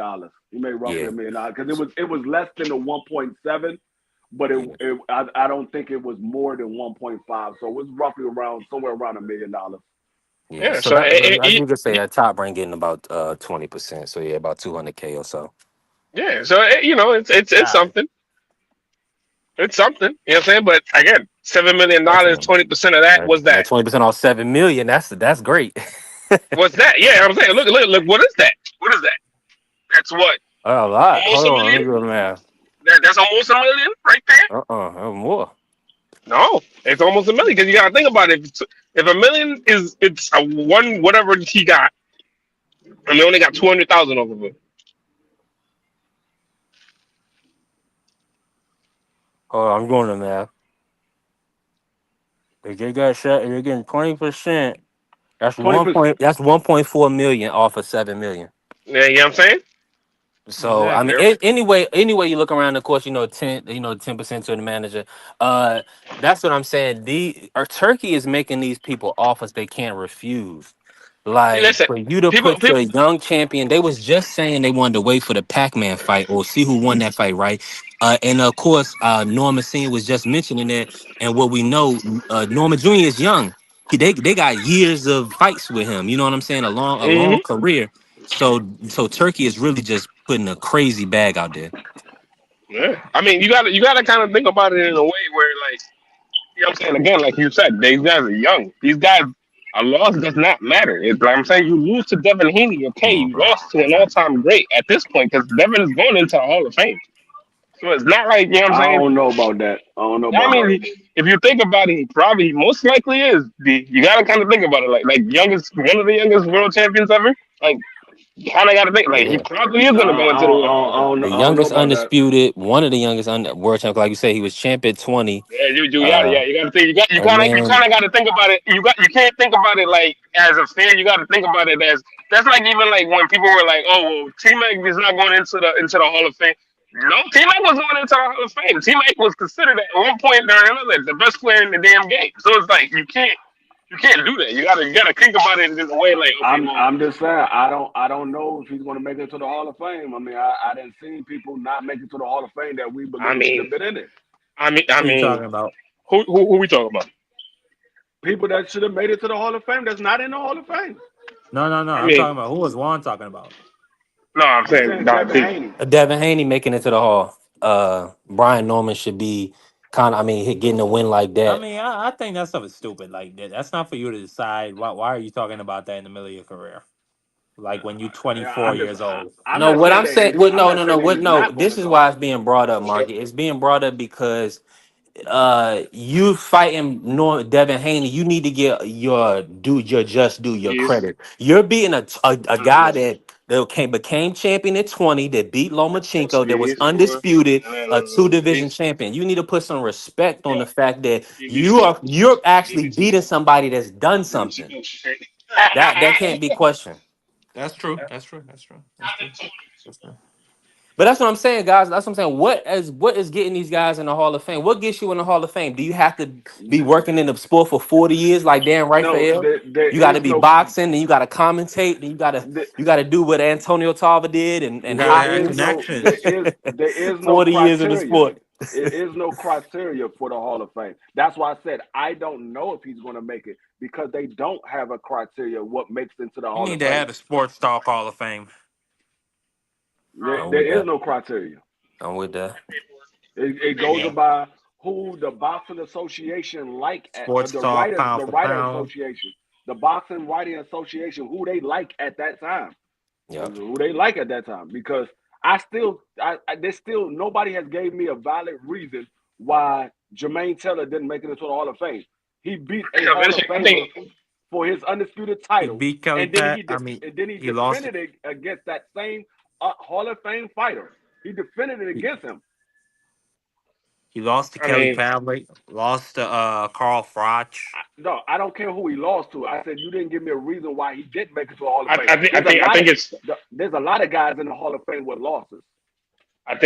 He made roughly
Yeah.
$1 million because it was less than the 1.7, but
Yeah.
I don't think it was more than 1.5. So it was roughly around somewhere around $1 million.
Yeah.
Yeah,
So
so
that as you could say that Top Rank getting about 20%. So yeah, about 200K or so.
yeah, so it's
God.
something. It's something. You know what I'm saying? But again, $7 million,
Definitely.
20% of that was
Yeah,
that.
20% off 7 million. That's great.
What's that? Yeah, I'm saying, look, what is that? What is that? That's what?
A lot.
Almost
Hold
a
on, let
million?
me do the math.
That's almost a million right there.
More.
No, it's almost a million, because you gotta think about it. If a million it's a one whatever he got, and they only got 200,000 off of it.
Hold on, I'm going to math. If they got shot, if they're getting 20%. That's
20%.
That's 1.4 million off of 7 million.
Yeah, you know what I'm saying?
So I mean,
Exactly.
Yep.
anyway you look around, of course, 10% to the manager. Uh, that's what I'm saying. Turkey is making these people offers they can't refuse. Like
Listen,
for you to
people,
put your
people.
young champion, they was just saying they wanted to wait for the Pac-Man fight or see who won that fight, right? And of course, Norma Senior was just mentioning that, and what we know, Norma Junior is young. They got years of fights with him. You know what I'm saying? A long
Hmm.
career. So Turkey is really just putting a crazy bag out there.
Yeah, I mean, you gotta kind of think about it in a way where, like, you know what I'm saying? Again, like you said, these guys are young. These guys, a loss does not matter. It's like I'm saying, you lose to Devin Haney, okay, you
Mhm.
lost to an all-time great at this point, because Devin is going into the Hall of Fame. So it's not like, you know what I'm
I
saying?
don't know about that. I don't know
I
about
mean,
that.
if you think about it, he probably most likely is. You gotta kind of think about it, like youngest, one of the youngest world champions ever. Like, you kind of gotta think, like, he
Yeah.
probably is
I
gonna go
don't, I
into the
don't, I
Hall
don't,
of Fame.
The
I don't know
youngest
about that.
undisputed, one of the youngest world champions, like you say, he was champion 20.
Yeah,
Uh,
you gotta think. You
and then
kind of got to think about it. You can't think about it like as a fan. You got to think about it as, that's like, even like when people were like, oh, well, T Mac is not going into the Hall of Fame. No, T Mac was going into the Hall of Fame. T Mac was considered at one point or another the best player in the damn game. So it's like, you can't do that. You gotta think about it in a way like, okay, well,
I'm just saying I don't know if he's going to make it to the Hall of Fame. I mean, I didn't see people not make it to the Hall of Fame that we
I
believe should
mean,
have been in it.
I
Who you
mean,
talking about?
who we talking about?
People that should have made it to the Hall of Fame that's not in the Hall of Fame.
No, no, no.
I
I'm
mean,
talking about who was Juan talking about?
No, I'm
He's
saying
saying Devin
Dazn.
Haney.
Devin Haney making it to the Hall. Brian Norman should be kind of. I mean, getting a win like
I
that.
mean, I think that stuff is stupid. Like that's not for you to decide. Why are you talking about that in the middle of your career? Like when you're 24 years old.
I'm
No,
not
what
saying
I'm
that
saying.
he's.
What?
I'm
No,
not
no, no.
saying that
What?
he's
No.
not going
This
to
is why
go.
it's being brought up, Market. It's being brought up because you fighting Devin Haney, you need to get your just do your
Yes.
credit. You're beating a guy that became champion at 20, that beat Lomachenko, that was
Yes, sure.
undisputed,
And then
a two division
this,
champion. You need to put some respect on
yeah,
the fact that
give it to,
you're
give
actually
it to,
beating somebody that's done
give it to
something.
good shit.
That can't be questioned.
That's true. That's true. That's true. That's true. That's true.
But that's what I'm saying, guys. That's what I'm saying. What is getting these guys in the Hall of Fame? What gets you in the Hall of Fame? Do you have to be working in the sport for 40 years like Dan
No,
Raphael?
there
You got
is
to be
no.
boxing, then you got to commentate, then
There,
you got to do what Antonio Tarver did and
Gotta
there
have
is
hockey.
no.
connections.
There is no
40 years in the
criteria.
sport.
It is no criteria for the Hall of Fame. That's why I said I don't know if he's going to make it because they don't have a criteria what makes into the
You
Hall of
need to
Fame.
have the Sports Talk Hall of Fame.
There,
I'm with
there is
that.
no criteria.
I'm with that.
It goes
Yeah.
by who the boxing association like at
Sports Talk,
the
pound for
writer
pound.
association, the boxing writing association, who they like at that time.
Yep.
Who they like at that time because there's still nobody has gave me a valid reason why Jermaine Taylor didn't make it into the Hall of Fame. He beat a Hall of
I think
Famer for his undisputed
He
title,
beat Kelly
and then
Pat. I mean,
he
he lost.
defended it against that same Hall of Fame fighter. He defended it
He,
against him.
he lost to
I
Kelly
mean,
Pavlik. Lost to Carl Froch.
No, I don't care who he lost to. I said you didn't give me a reason why he didn't make it to a Hall of Fame.
I think
There's a lot of guys in the Hall of Fame with losses.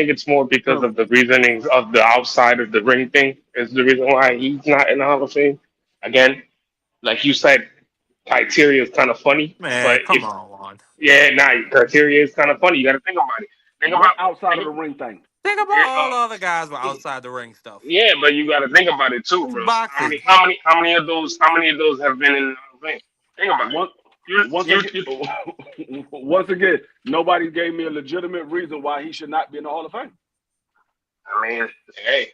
it's more because
True.
of the reasonings of the outside of the ring thing is the reason why he's not in the Hall of Fame. Again, like you said, criteria is kind of funny,
Man,
but
come
if
on, Juan.
yeah, nah, criteria is kind of funny. You got to think about it. Think
What
about
outside of
think,
the ring thing?
Think about all the other guys with
yeah,
outside the ring stuff.
yeah, but you got to think about it too,
It's
bro.
boxing.
How many of those have been in the Hall of Fame? Think about it.
Once
You,
once
you,
again,
you
once again, nobody gave me a legitimate reason why he should not be in the Hall of Fame.
I mean, hey,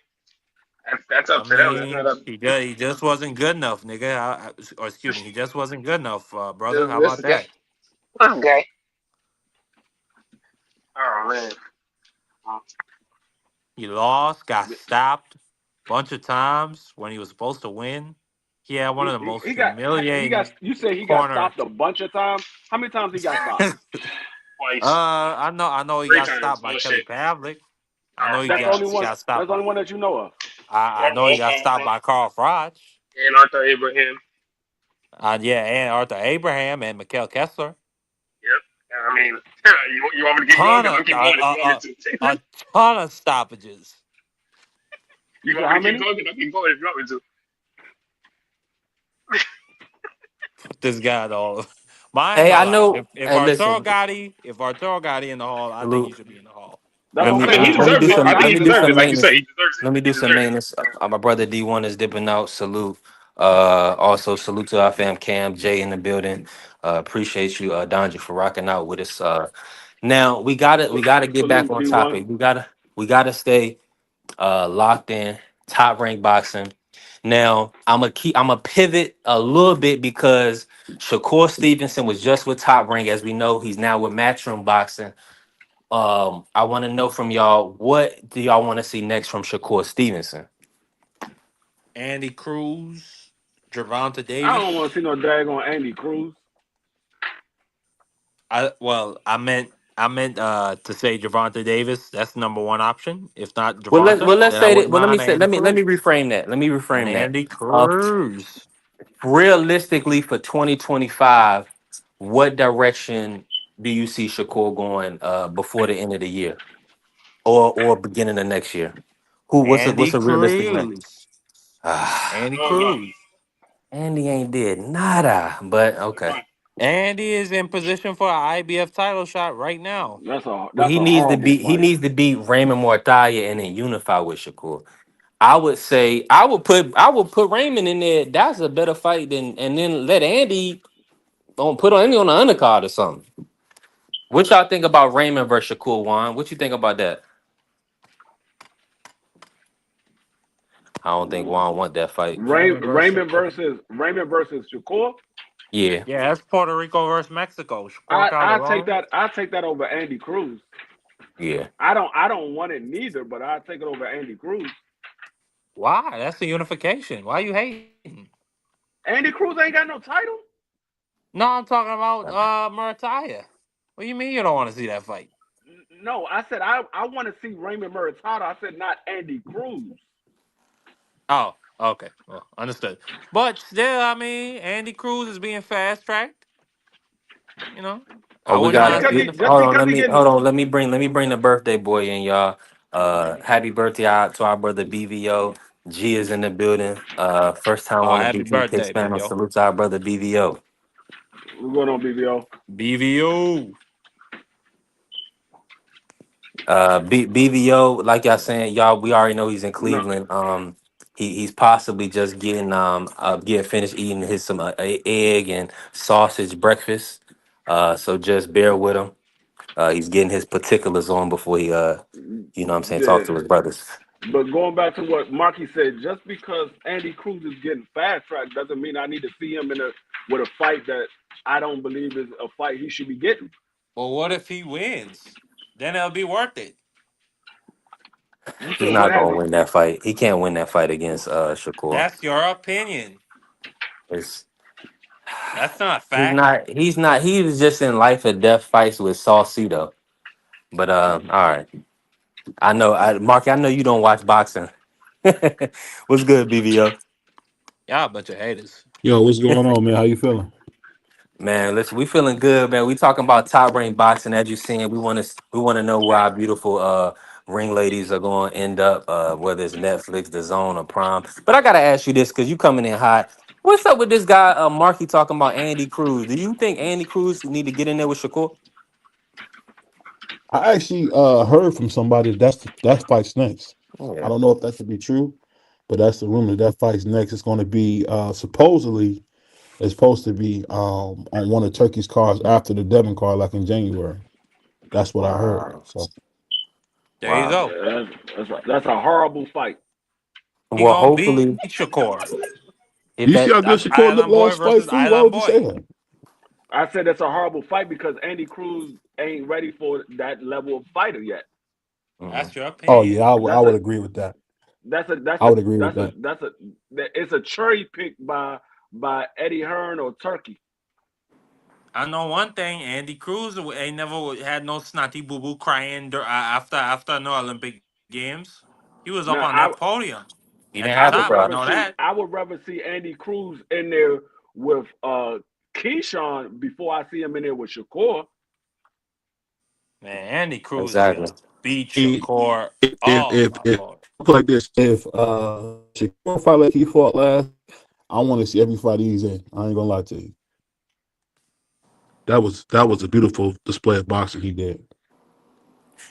that's
I
up to them. That's not
mean,
up.
he just wasn't good enough, nigga. Or excuse me, he just wasn't good enough, brother. How
This
about
guy.
that?
Okay. Oh man.
He lost, got stopped a bunch of times when he was supposed to win. He had one of the most
he got
humiliating
you say he got
corner.
stopped a bunch of times. How many times he got stopped?
Twice.
I know he
Three
got
times.
stopped by Kelly
Bullshit.
Pavlik. I know
Carl
he
That's the only
got
Froch.
one.
got
That's
stopped
the
by.
only one that you know of.
I know he got stopped by Carl Froch.
And Arthur Abraham.
Yeah, and Arthur Abraham and Mikael Kessler.
Yep. I mean, you want me to keep going?
Ton
Because
of
I'll keep going if you want me to.
a ton of stoppages.
You
You
said
want me
how
to keep
many?
going? Because I'll keep going if you want me to.
Put this guy all. I ain't
Hey, I
gonna lie.
know.
If
Hey,
Arturo
listen.
Gotti, if Arturo Gotti in the hall, I think he
Salute.
should be in the hall.
That's what I'm
I mean,
saying.
he
Let me
deserves
do
it.
Arturo
some.
I think
Let
he
Gotti
me do
is
deserves
some
it. Like you said,
maintenance.
he deserves it.
Let me
He
do some
deserves it.
maintenance. My brother D1 is dipping out. Salute. Also salute to our fam Cam Jay in the building. Appreciate you, Donji, for rocking out with us. Now we gotta get back
salute
on
D1.
topic. We gotta stay locked in. Top rank boxing. Now I'm a pivot a little bit because Shakur Stevenson was just with Top Rank. As we know, he's now with Matchroom Boxing. I want to know from y'all, what do y'all want to see next from Shakur Stevenson?
Andy Cruz, Gervonta
I don't want
Davis.
to see no daggone Andy Cruz.
I meant to say Gervonta Davis. That's the number one option. If not
Well
Gervonta,
let's
then I
say that.
wouldn't
Well, let me
mind
say
Andy
let me
Cruz.
reframe that. Let me
And
reframe that.
Andy
Uh,
Cruz.
Realistically, for 2025, what direction do you see Shakur going before the end of the year or beginning of next year?
Andy
What's a realistic man?
Cruz.
Ah,
Andy
Oh God.
Cruz.
Andy ain't did nada, but okay.
Andy is in position for an IBF title shot right now.
Well,
That's a horrible
he
fight.
needs to beat Raymond Mortalia and then unify with Shakur. I would put Raymond in there. That's a better fight than, and then let Andy put on Andy on the undercard or something. What y'all think about Raymond versus Shakur Juan? What you think about that? I don't think Juan want that fight.
Raymond versus Shakur.
Raymond versus Shakur.
Yeah.
Yeah, that's Puerto Rico versus Mexico. Shakur Calderon.
I take that over Andy Cruz.
Yeah.
I don't want it neither, but I take it over Andy Cruz.
Why? That's the unification. Why you hating?
Andy Cruz ain't got no title.
No, I'm talking about Murataya. What do you mean you don't want to see that fight?
No, I said I want to see Raymond Muratado. I said not Andy Cruz.
Oh, okay. Well, understood. But still, I mean, Andy Cruz is being fast tracked. You know,
Oh,
I
we
wouldn't
Just
mind
got
because
seeing
he
the
just
fight.
hold on,
because he getting
hold on, let me bring the birthday boy in, y'all. Happy birthday out to our brother BVO. G is in the building. First time
Oh,
on the
happy
BP Picks
birthday,
panel.
BBO.
Salute to our brother BVO.
what's going on, BBO?
BVO.
BVO, like y'all saying, y'all, we already know he's in
No,
Cleveland. He's possibly just getting finished eating his some egg and sausage breakfast. So just bear with him. He's getting his particulars on before he you know what I'm saying, talk
yeah.
to his brothers.
But going back to what Marky said, just because Andy Cruz is getting fast tracked doesn't mean I need to see him in a with a fight that I don't believe is a fight he should be getting.
Well, what if he wins? Then it'll be worth it.
You
He's
said what
not
has
gonna
he?
win that fight. He can't win that fight against Shakur.
That's your opinion.
It's,
That's not
he's
fact.
not he's not he was just in life or death fights with Saucedo. But all right. Marky, I know you don't watch boxing. What's good, BVO?
Y'all a bunch of haters.
Yo, what's going on, man? How you feeling?
Man, listen, we feeling good, man. We talking about top rank boxing. As you seeing, we want to know where our beautiful ring ladies are going to end up, whether it's Netflix, the Zone, or Prime. But I gotta ask you this because you coming in hot. What's up with this guy, Marky, talking about Andy Cruz? Do you think Andy Cruz need to get in there with Shakur?
I actually heard from somebody that fights next. I
Yeah.
don't know if that should be true, but that's the rumor that fights next. It's going to be supposedly it's supposed to be on one of Turkey's cards after the Devon card, like in January. That's what I heard.
Wow.
So
There you
Wow.
go.
Yeah, that's a horrible fight.
He
Well,
gonna beat
hopefully,
Shakur.
if
you see
that
how good
That's
Shakur looked
Island Boy
last fight,
versus
fool? Why
Island
would you say
Boy.
that?
I said that's a horrible fight because Andy Cruz ain't ready for that level of fighter yet.
mhm.
That's your
Oh yeah,
opinion.
I
That's a
would agree with that.
that's a that's
I
a
would agree with
that's a
that.
that's a it's a cherry pick by Eddie Hearn or Turkey.
I know one thing: Andy Cruz ain't never had no snotty boo boo crying after no Olympic Games. He was up on
Now
that podium
He
at the
didn't
I
have
top.
the
would
I know
rather
problem.
see
that.
Andy Cruz in there with Keyshawn before I see him in there with Shakur.
Man, Andy Cruz is
Exactly.
gonna beat
If
Shakur.
if
Oh
if,
my
if
lord!
put like this, if Shakur fight like he fought last, I want to see every fight he's in. I ain't gonna lie to you. That was a beautiful display of boxing he did.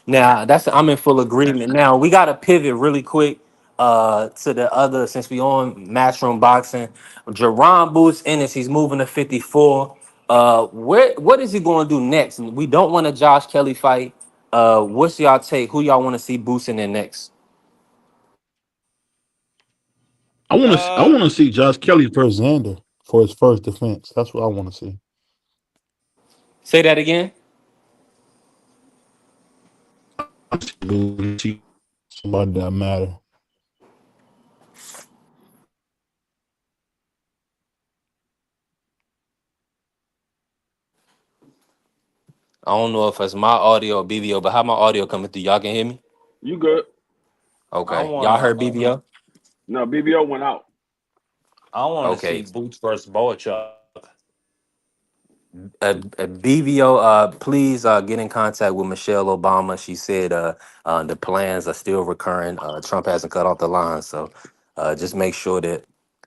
Now I'm in full agreement. Now we got to pivot really quick to the other since we on Matchroom Boxing. Jerron Boots Ennis, he's moving to 54. What is he going to do next? We don't want a Josh Kelly fight. What's y'all take? Who y'all want to see Boots in there next?
I
Uh,
want to see Josh Kelly versus Xander for his first defense. That's what I want to see.
Say that again.
See somebody that matter.
I don't know if it's my audio or BBO, but how my audio coming through? Y'all can hear me?
You good?
I
Okay. Y'all
wanna
heard BBO?
No, BBO went out.
I wanna see
Okay.
Boots versus Boachuk.
BVO, please get in contact with Michelle Obama. She said the plans are still recurring. Trump hasn't cut off the line, so just make sure that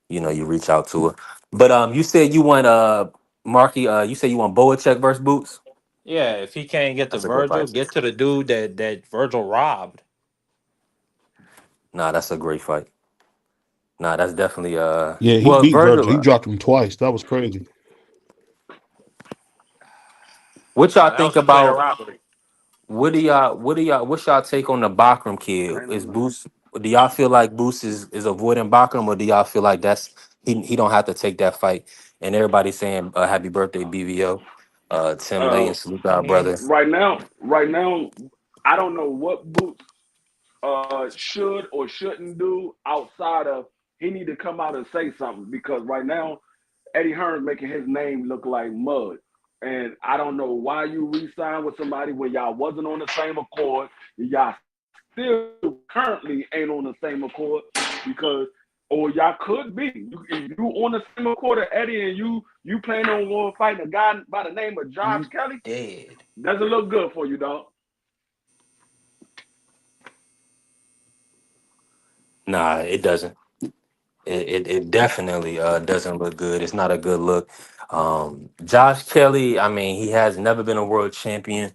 you reach out to her. But you said you want Marky. You said you want Boacek versus Boots.
Yeah, if he can't get to
That's a good
Virgil,
fight.
get to the dude that Virgil robbed.
Nah, that's a great fight. Nah, that's definitely
Yeah, he
well
beat
Virgil.
Virgil. He dropped him twice. That was crazy.
What y'all
That
think
was a clear
about?
robbery.
What's y'all take on the Bakram kid? Is Boost? Do y'all feel like Boost is avoiding Bakram, or do y'all feel like that's he don't have to take that fight? And everybody's saying happy birthday BVO, Tim Lay
Uh,
and salute our brother.
right now, I don't know what Boots should or shouldn't do outside of he need to come out and say something because right now Eddie Hearn's making his name look like mud. And I don't know why you re-signed with somebody when y'all wasn't on the same accord. Y'all still currently ain't on the same accord because, or y'all could be. If you on the same accord as Eddie and you plan on going fighting a guy by the name of Josh
You
Kelly,
dead?
doesn't look good for you, dog.
Nah, it doesn't. It definitely doesn't look good. It's not a good look. Josh Kelly, I mean, he has never been a world champion.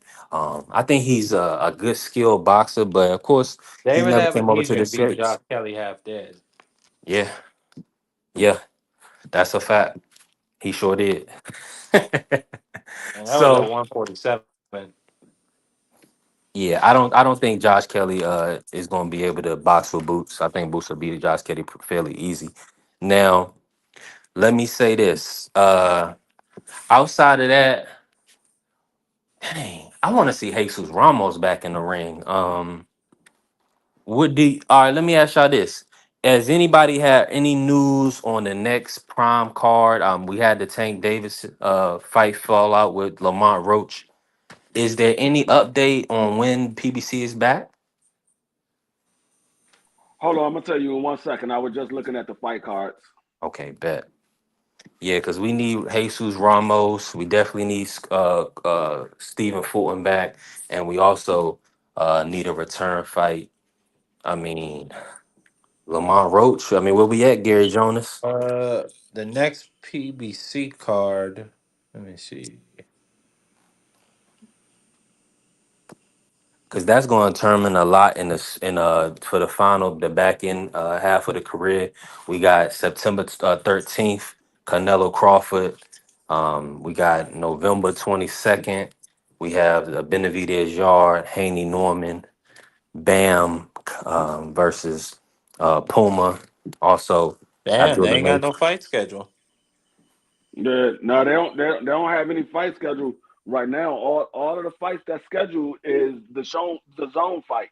I think he's a good skilled boxer, but of course, he
David
never
Evan
came over to the
Nugent beat
States.
Josh Kelly half dead.
Yeah, yeah, that's a fact. He sure did.
And that was at
So
147.
yeah, I don't think Josh Kelly is going to be able to box with Boots. I think Boots will beat Josh Kelly fairly easy. Now, let me say this. Outside of that, dang, I want to see Jesus Ramos back in the ring. All right, let me ask y'all this. Has anybody had any news on the next prime card? We had the Tank Davis fight fallout with Lamont Roach. Is there any update on when PBC is back?
Hold on, I'm gonna tell you in 1 second. I was just looking at the fight cards.
Okay, bet. Yeah, because we need Jesus Ramos. We definitely need Stephen Fulton back, and we also need a return fight. I mean, Lamont Roach. I mean, where we at, Gary Jonas?
The next PBC card. Let me see.
Because that's going to determine a lot for the final, the back end half of the career. We got September 13th, Canelo Crawford. We got November 22nd. We have Benavidez Yard, Haney Norman, Bam versus Puma. Also,
Damn, they
Abdul
ain't got
Malik.
no fight schedule.
No, they don't have any fight schedule right now. All of the fights that's scheduled is the zone fights.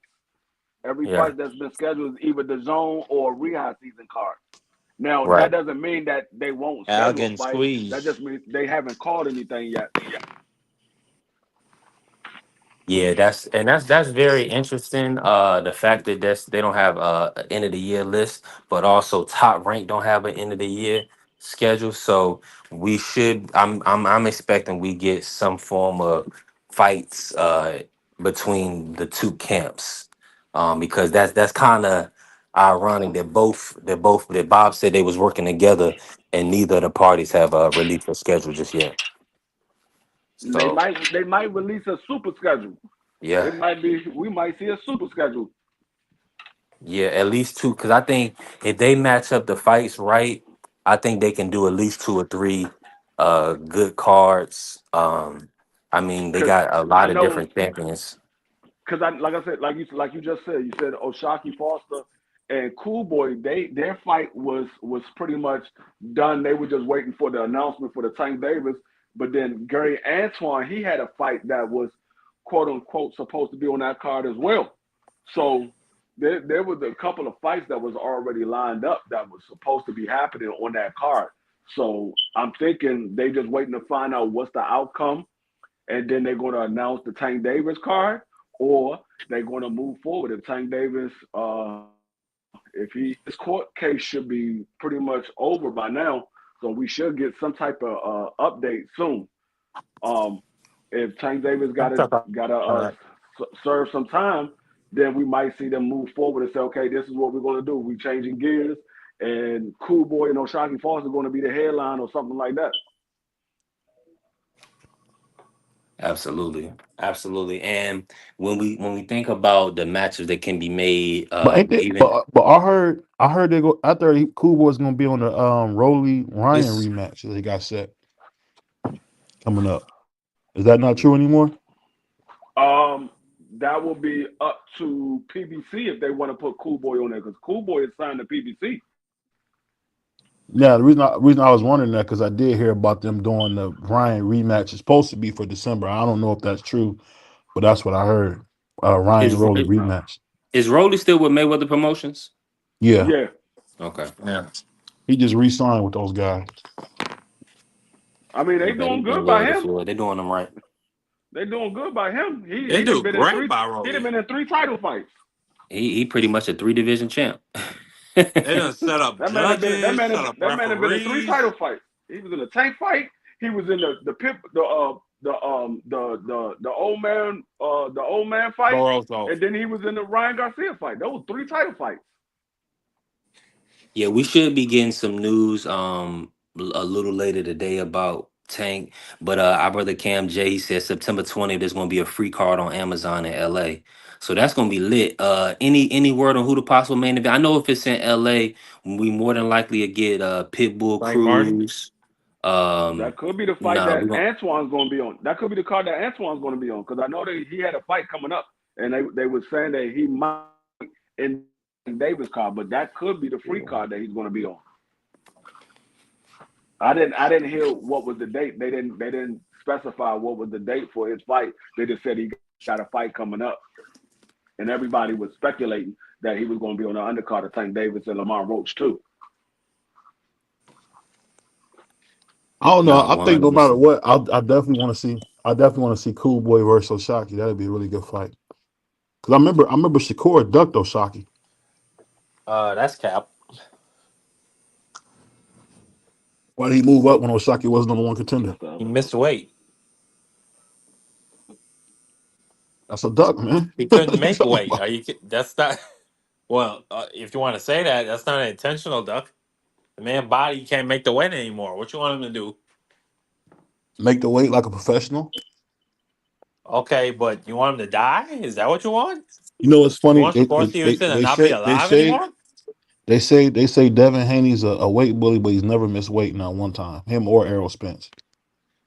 Every
Yeah,
fight that's been scheduled is either the zone or rehab season card. Now that
right.
doesn't mean that they won't
Al
schedule a
getting
fight. That
squeezed.
just means they haven't called anything yet.
Yeah, that's very interesting. The fact that they don't have an end of the year list, but also Top Rank don't have an end of the year schedule. So we should. I'm expecting we get some form of fights between the two camps, because that's kind of ironic that Bob said they was working together, and neither of the parties have released a schedule just yet.
They
So
might they might release a super schedule.
yeah.
It might be we might see a super schedule.
Yeah, at least two. Because I think if they match up the fights right, I think they can do at least two or three good cards. I mean, they
Cause
got a
I
lot of
know
different champions.
because I like I said like you just said you said Oshaki Foster and Cool Boy their fight was pretty much done. They were just waiting for the announcement for the Tank Davis. But then Gary Antoine he had a fight that was quote unquote supposed to be on that card as well. So there was a couple of fights that was already lined up that was supposed to be happening on that card. So I'm thinking they just waiting to find out what's the outcome and then they're going to announce the Tank Davis card, or they're going to move forward. If Tank Davis, if his court case should be pretty much over by now, so we should get some type of update soon. Um, if Tank Davis got to serve some time, then we might see them move forward and say, okay, this is what we're going to do. We're changing gears, and Cool Boy and Oshaki Foster are going to be the headline or something like that.
Absolutely, absolutely. And when we think about the matches that can be made,
But ain't it?
even
But I heard they go. I thought Cool Boy's gonna be on the Rolly Ryan
it's
rematch that they got set coming up. Is that not true anymore?
Um, that will be up to PBC if they want to put Cool Boy on there because Cool Boy is signed to PBC.
Yeah, the reason I was wondering that because I did hear about them doing the Ryan rematch. It's supposed to be for December. I don't know if that's true, but that's what I heard. Ryan
Is
Rolly
No.
rematch.
is Rolly still with Mayweather Promotions?
Yeah,
Yeah.
Okay.
Yeah.
he just re-signed with those guys.
I mean, they
Okay,
doing
they
good by
loyal to
him.
Floyd. They're doing them right.
They doing good by him.
They
He done
do
been in
great
three.
by
He done
Rolly.
been in three title fights.
He pretty much a 3 division champ.
They done set up
That man have been.
judges, set up
That man have been in three title
referees.
fights. He was in a tank fight. He was in the pip the old man fight,
Borozo.
and then he was in the Ryan Garcia fight. Those 3 title fights.
Yeah, we should be getting some news a little later today about Tank. But our brother Cam J, he said September 20th there's gonna be a free card on Amazon in LA. So that's gonna be lit. Any word on who the possible main event? I know if it's in LA, we more than likely to get Pitbull
Frank Martin.
Cruz.
That could be the fight
Nah,
that
we gonna
Antoine's going to be on. That could be the card that Antoine's going to be on because I know that he had a fight coming up, and they were saying that he might in Davis card, but that could be the free card that he's going to be on. I didn't hear what was the date. They didn't specify what was the date for his fight. They just said he got a fight coming up, and everybody was speculating that he was going to be on the undercard of Tank Davis and Lamar Roach too.
I don't know.
nah
I think no
100%.
matter what, I definitely want to see. I definitely want to see Cool Boy versus Oshaki. That'd be a really good fight. Cause I remember Shakur ducked Oshaki.
That's Cap.
Why did he move up when Oshaki was number one contender?
What's the
He
other
missed
fight?
weight.
That's a duck, man.
He
What
couldn't
you
make
talking
weight.
about?
Are you? That's not. Well, if you want to say that, that's not an intentional duck. The man body can't make the weight anymore. What you want him to do?
Make the weight like a professional.
Okay, but you want him to die? Is that what you want?
You know what's
You
funny?
want Shakur Stevenson to
They
not be
say
alive anymore?
they say Devin Haney's a weight bully, but he's never missed weight not one time. Him or Errol Spence.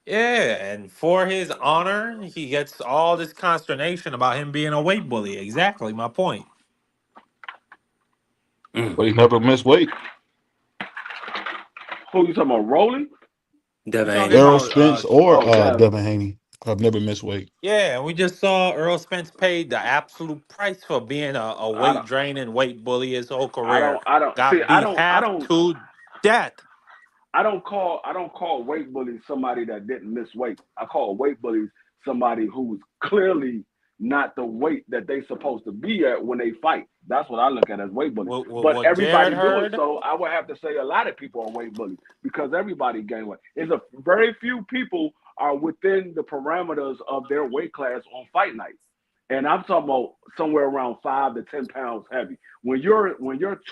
Yeah, and for his honor, he gets all this consternation about him being a weight bully. Exactly my point.
Mm.
But he never missed weight.
Who you talking about? Rolling?
We're
Devin
talking
Haney.
Errol
about
Spence or
Oh, Dev.
Devin Haney have never missed weight.
yeah, we just saw Earl Spence paid the absolute price for being a
I
weight
don't.
drain and weight bully his whole
I
career.
don't. I don't see.
Got beat half to death.
I don't call weight bully somebody that didn't miss weight. I call weight bully somebody who's clearly not the weight that they supposed to be at when they fight. That's what I look at as weight bully. But
What Jared
everybody do it,
heard.
so I would have to say a lot of people are weight bully because everybody gain weight. It's a very few people are within the parameters of their weight class on fight night. And I'm talking about somewhere around 5 to 10 pounds heavy. When you're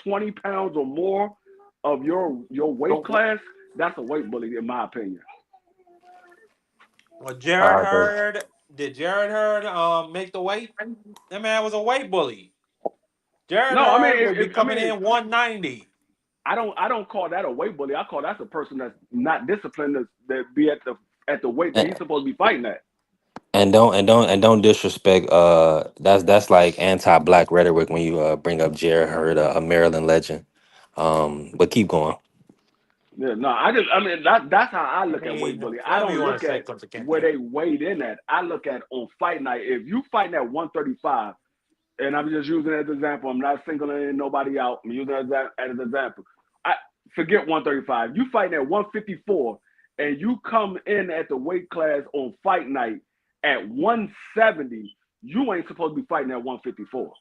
20 pounds or more of your weight class, that's a weight bully in my opinion.
What
All
Jared
right, bro.
heard. Did Jared heard make the weight? That man was a weight bully. Jared
No, I mean,
Hurd would be coming in 190.
I don't call that a weight bully. I call that's a person that's not disciplined that be at the weight that he's
And,
supposed to be fighting at.
and don't disrespect that's like anti-black rhetoric when you bring up Jared Hurd, a Maryland legend. But keep going.
Yeah, no, I mean that's how I
I
look at weight
mean,
bully. I
whatever you
don't
want
look
to say,
at
Kunta
where
Kinte.
they weighed in at. I look at on fight night. If you fighting at 135, and I'm just using it as an example. I'm not singling nobody out. I'm using it as an example. I forget 135. You fighting at 154, and you come in at the weight class on fight night at 170. You ain't supposed to be fighting at 154.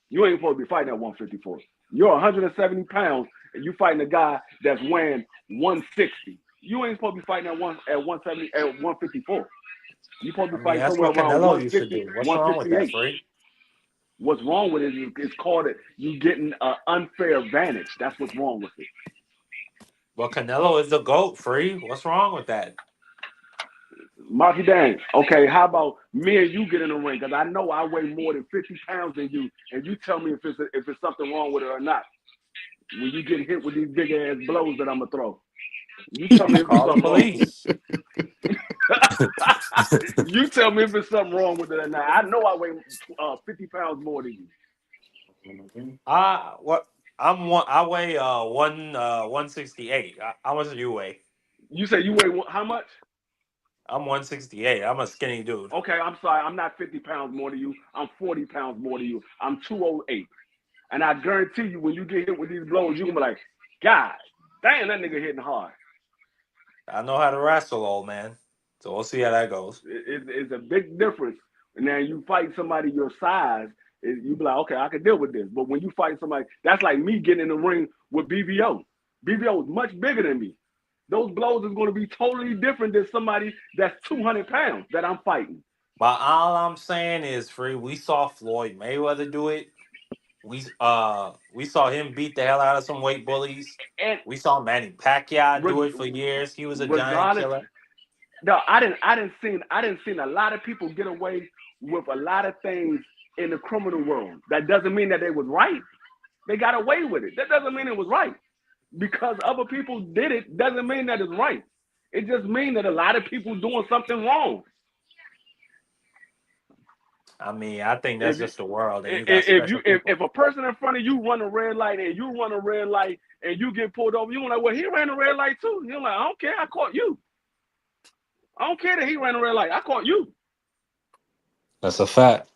You ain't supposed to be fighting at 154. You're 170 pounds, and you fighting a guy that's weighing 160. You ain't supposed to be fighting at 170 at 154. You're supposed
I
to be
mean,
fighting
that's
somewhere
what
around
Canelo used to
150,
do. What's wrong with that,
158.
Free?
What's wrong with it is it's called it you getting an unfair advantage. That's what's wrong with it.
Well, Canelo is the GOAT, Free. What's wrong with that?
Marky Dang, okay, how about me and you get in the ring? Because I know I weigh more than 50 pounds than you, and you tell me if it's something wrong with it or not. When you get hit with these big ass blows that I'm gonna throw, you tell me if it's
Call the
something wrong.
police.
You tell me if there's something wrong with it or not. I know I weigh 50 pounds more than you.
What? I weigh 168. How much do you weigh?
You say you weigh how much?
I'm 168. I'm a skinny dude.
Okay, I'm sorry. I'm not 50 pounds more than you. I'm 40 pounds more than you. I'm 208. And I guarantee you, when you get hit with these blows, you're going to be like, God, damn, that nigga hitting hard.
I know how to wrestle, old man. So we'll see how that goes.
It's a big difference. And then you fight somebody your size, you be like, okay, I can deal with this. But when you fight somebody, that's like me getting in the ring with BVO. BVO is much bigger than me. Those blows is going to be totally different than somebody that's 200 pounds that I'm fighting.
But all I'm saying is, free. We saw Floyd Mayweather do it. We saw him beat the hell out of some weight bullies.
And
We saw Manny Pacquiao do
re-
it for years. He was a giant
regardless,
killer.
no, I didn't see a lot of people get away with a lot of things in the criminal world. That doesn't mean that they was right. They got away with it. That doesn't mean it was right. Because other people did it doesn't mean that it's right. It just means that a lot of people doing something wrong.
I mean, I think that's
If
just the world, and you got special people.
if a person in front of you run a red light and you run a red light and you get pulled over, you're like, well, he ran a red light too. You're like, I don't care, I caught you. I don't care that he ran a red light. I caught you.
That's a fact.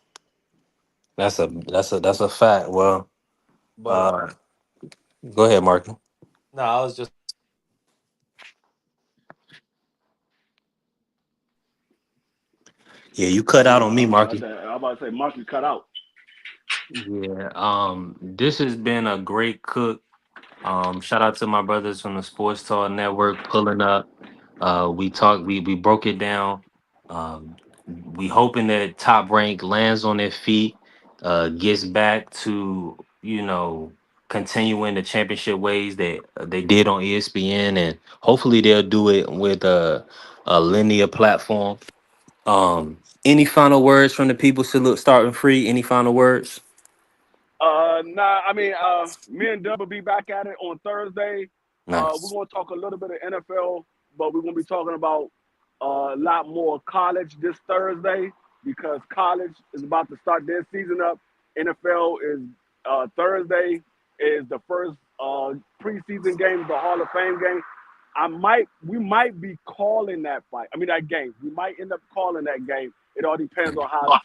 That's a fact. Well,
But
uh, go ahead, Marky.
no, I was just
Yeah, you cut out on me,
I
Marky.
am about to say, Marky cut out.
Yeah. This has been a great cook. Shout out to my brothers from the Sports Talk Network pulling up. We broke it down. We hoping that Top Rank lands on their feet, gets back to, continuing the championship ways that they did on ESPN, and hopefully they'll do it with a linear platform. Any final words from the people still starting free? Any final words?
Nah, I mean, me and Dub will be back at it on Thursday. We're
Nice.
going to talk a little bit of NFL, but we're going to be talking about a lot more college this Thursday because college is about to start their season up. NFL is Thursday is the first preseason game, the Hall of Fame game. We might be calling that fight. I mean that game. We might end up calling that game. It all depends on how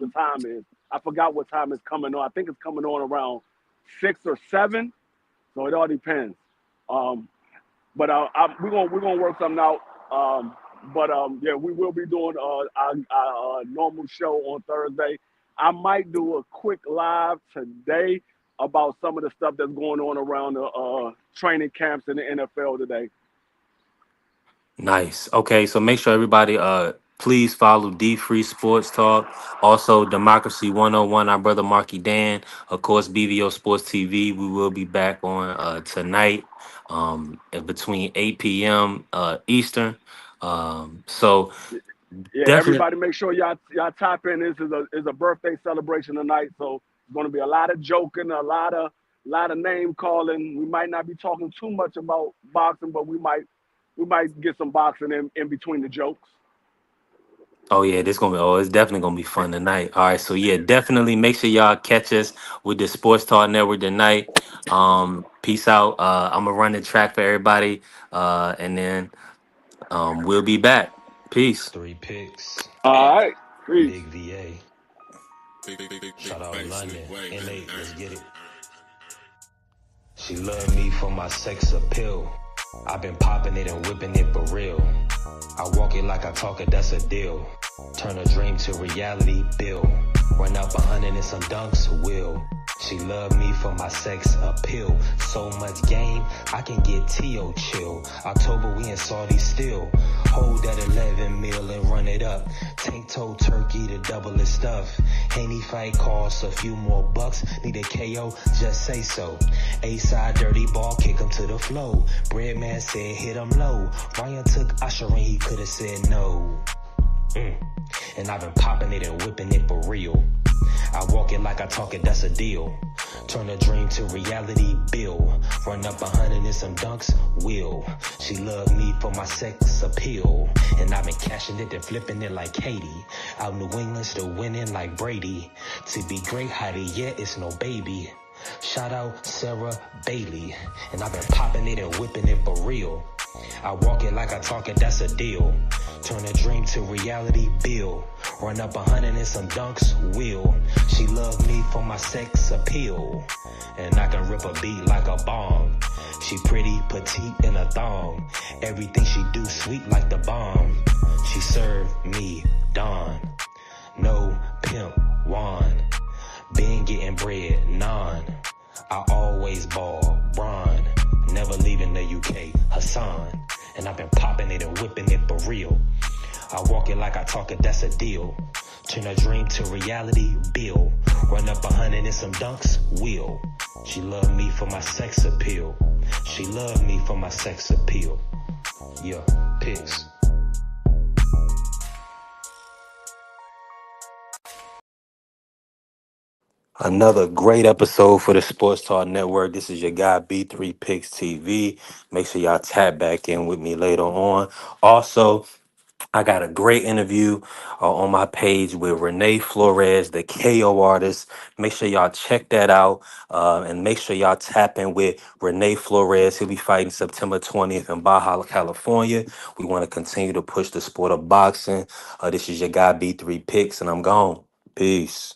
the time is. I forgot what time it's coming on. I think it's coming on around 6 or 7. So it all depends. But we're gonna work something out. Yeah, we will be doing our normal show on Thursday. I might do a quick live today about some of the stuff that's going on around the training camps in the NFL today.
Nice. Okay, so make sure everybody please follow D Free Sports Talk. Also Democracy 101, our brother Marky Dan. Of course, BVO Sports TV. We will be back on tonight at between 8 p.m. Eastern. So
Yeah,
definitely.
everybody make sure y'all tap in. This is a birthday celebration tonight, so it's going to be a lot of joking, a lot of name calling. We might not be talking too much about boxing, but we might get some boxing in between the jokes.
Oh yeah, it's definitely gonna be fun tonight. All right, so yeah, definitely make sure y'all catch us with the Sports Talk Network tonight. Peace out. I'm gonna run the track for everybody, and then we'll be back. Peace.
Three picks,
All right, peace.
big VA. Shout out London, NA, let's get it. She love me for my sex appeal. I've been popping it and whipping it for real. I walk it like I talk it, that's a deal. Turn a dream to reality, Bill. Run up 100 and some dunks, will. She love me for my sex appeal. So much game, I can get T.O. chill. October, we in Saudi still. Hold that 11 mil and run it up. Tank toe turkey to double its stuff. Any fight costs a few more bucks. Need a KO, just say so. A-side dirty ball, kick him to the flow. Breadman said hit him low. Ryan took Usher and he could've said no. And I've been popping it and whipping it for real. I walk it like I talk it, that's a deal. Turn a dream to reality, Bill. Run up 100 and some dunks, will. She love me for my sex appeal. And I've been cashing it and flipping it like Katie. Out New England, still winning like Brady. To be great, Heidi, yeah, it's no baby. Shout out Sarah Bailey. And I've been popping it and whipping it for real. I walk it like I talk it, that's a deal. Turn a dream to reality, Bill. Run up 100 and some dunks, will. She love me for my sex appeal. And I can rip a beat like a bong. She pretty, petite, in a thong. Everything she do sweet like the bomb. She serve me Dawn. No pimp wand. Been getting bread, non. I always ball, Bron. Never leaving the UK, Hassan. And I've been popping it and whipping it for real. I walk it like I talk it, that's a deal. Turn a dream to reality, Bill. Run up 100 and some dunks, will. She love me for my sex appeal. She love me for my sex appeal. Yeah, pics.
Another great episode for the Sports Talk Network. This is your guy B3 Picks TV. Make sure y'all tap back in with me later on. Also, I got a great interview on my page with Renee Flores, the KO artist. Make sure y'all check that out and make sure y'all tap in with Renee Flores. He'll be fighting September 20th in Baja, California. We want to continue to push the sport of boxing. This is your guy B3 Picks, and I'm gone. Peace.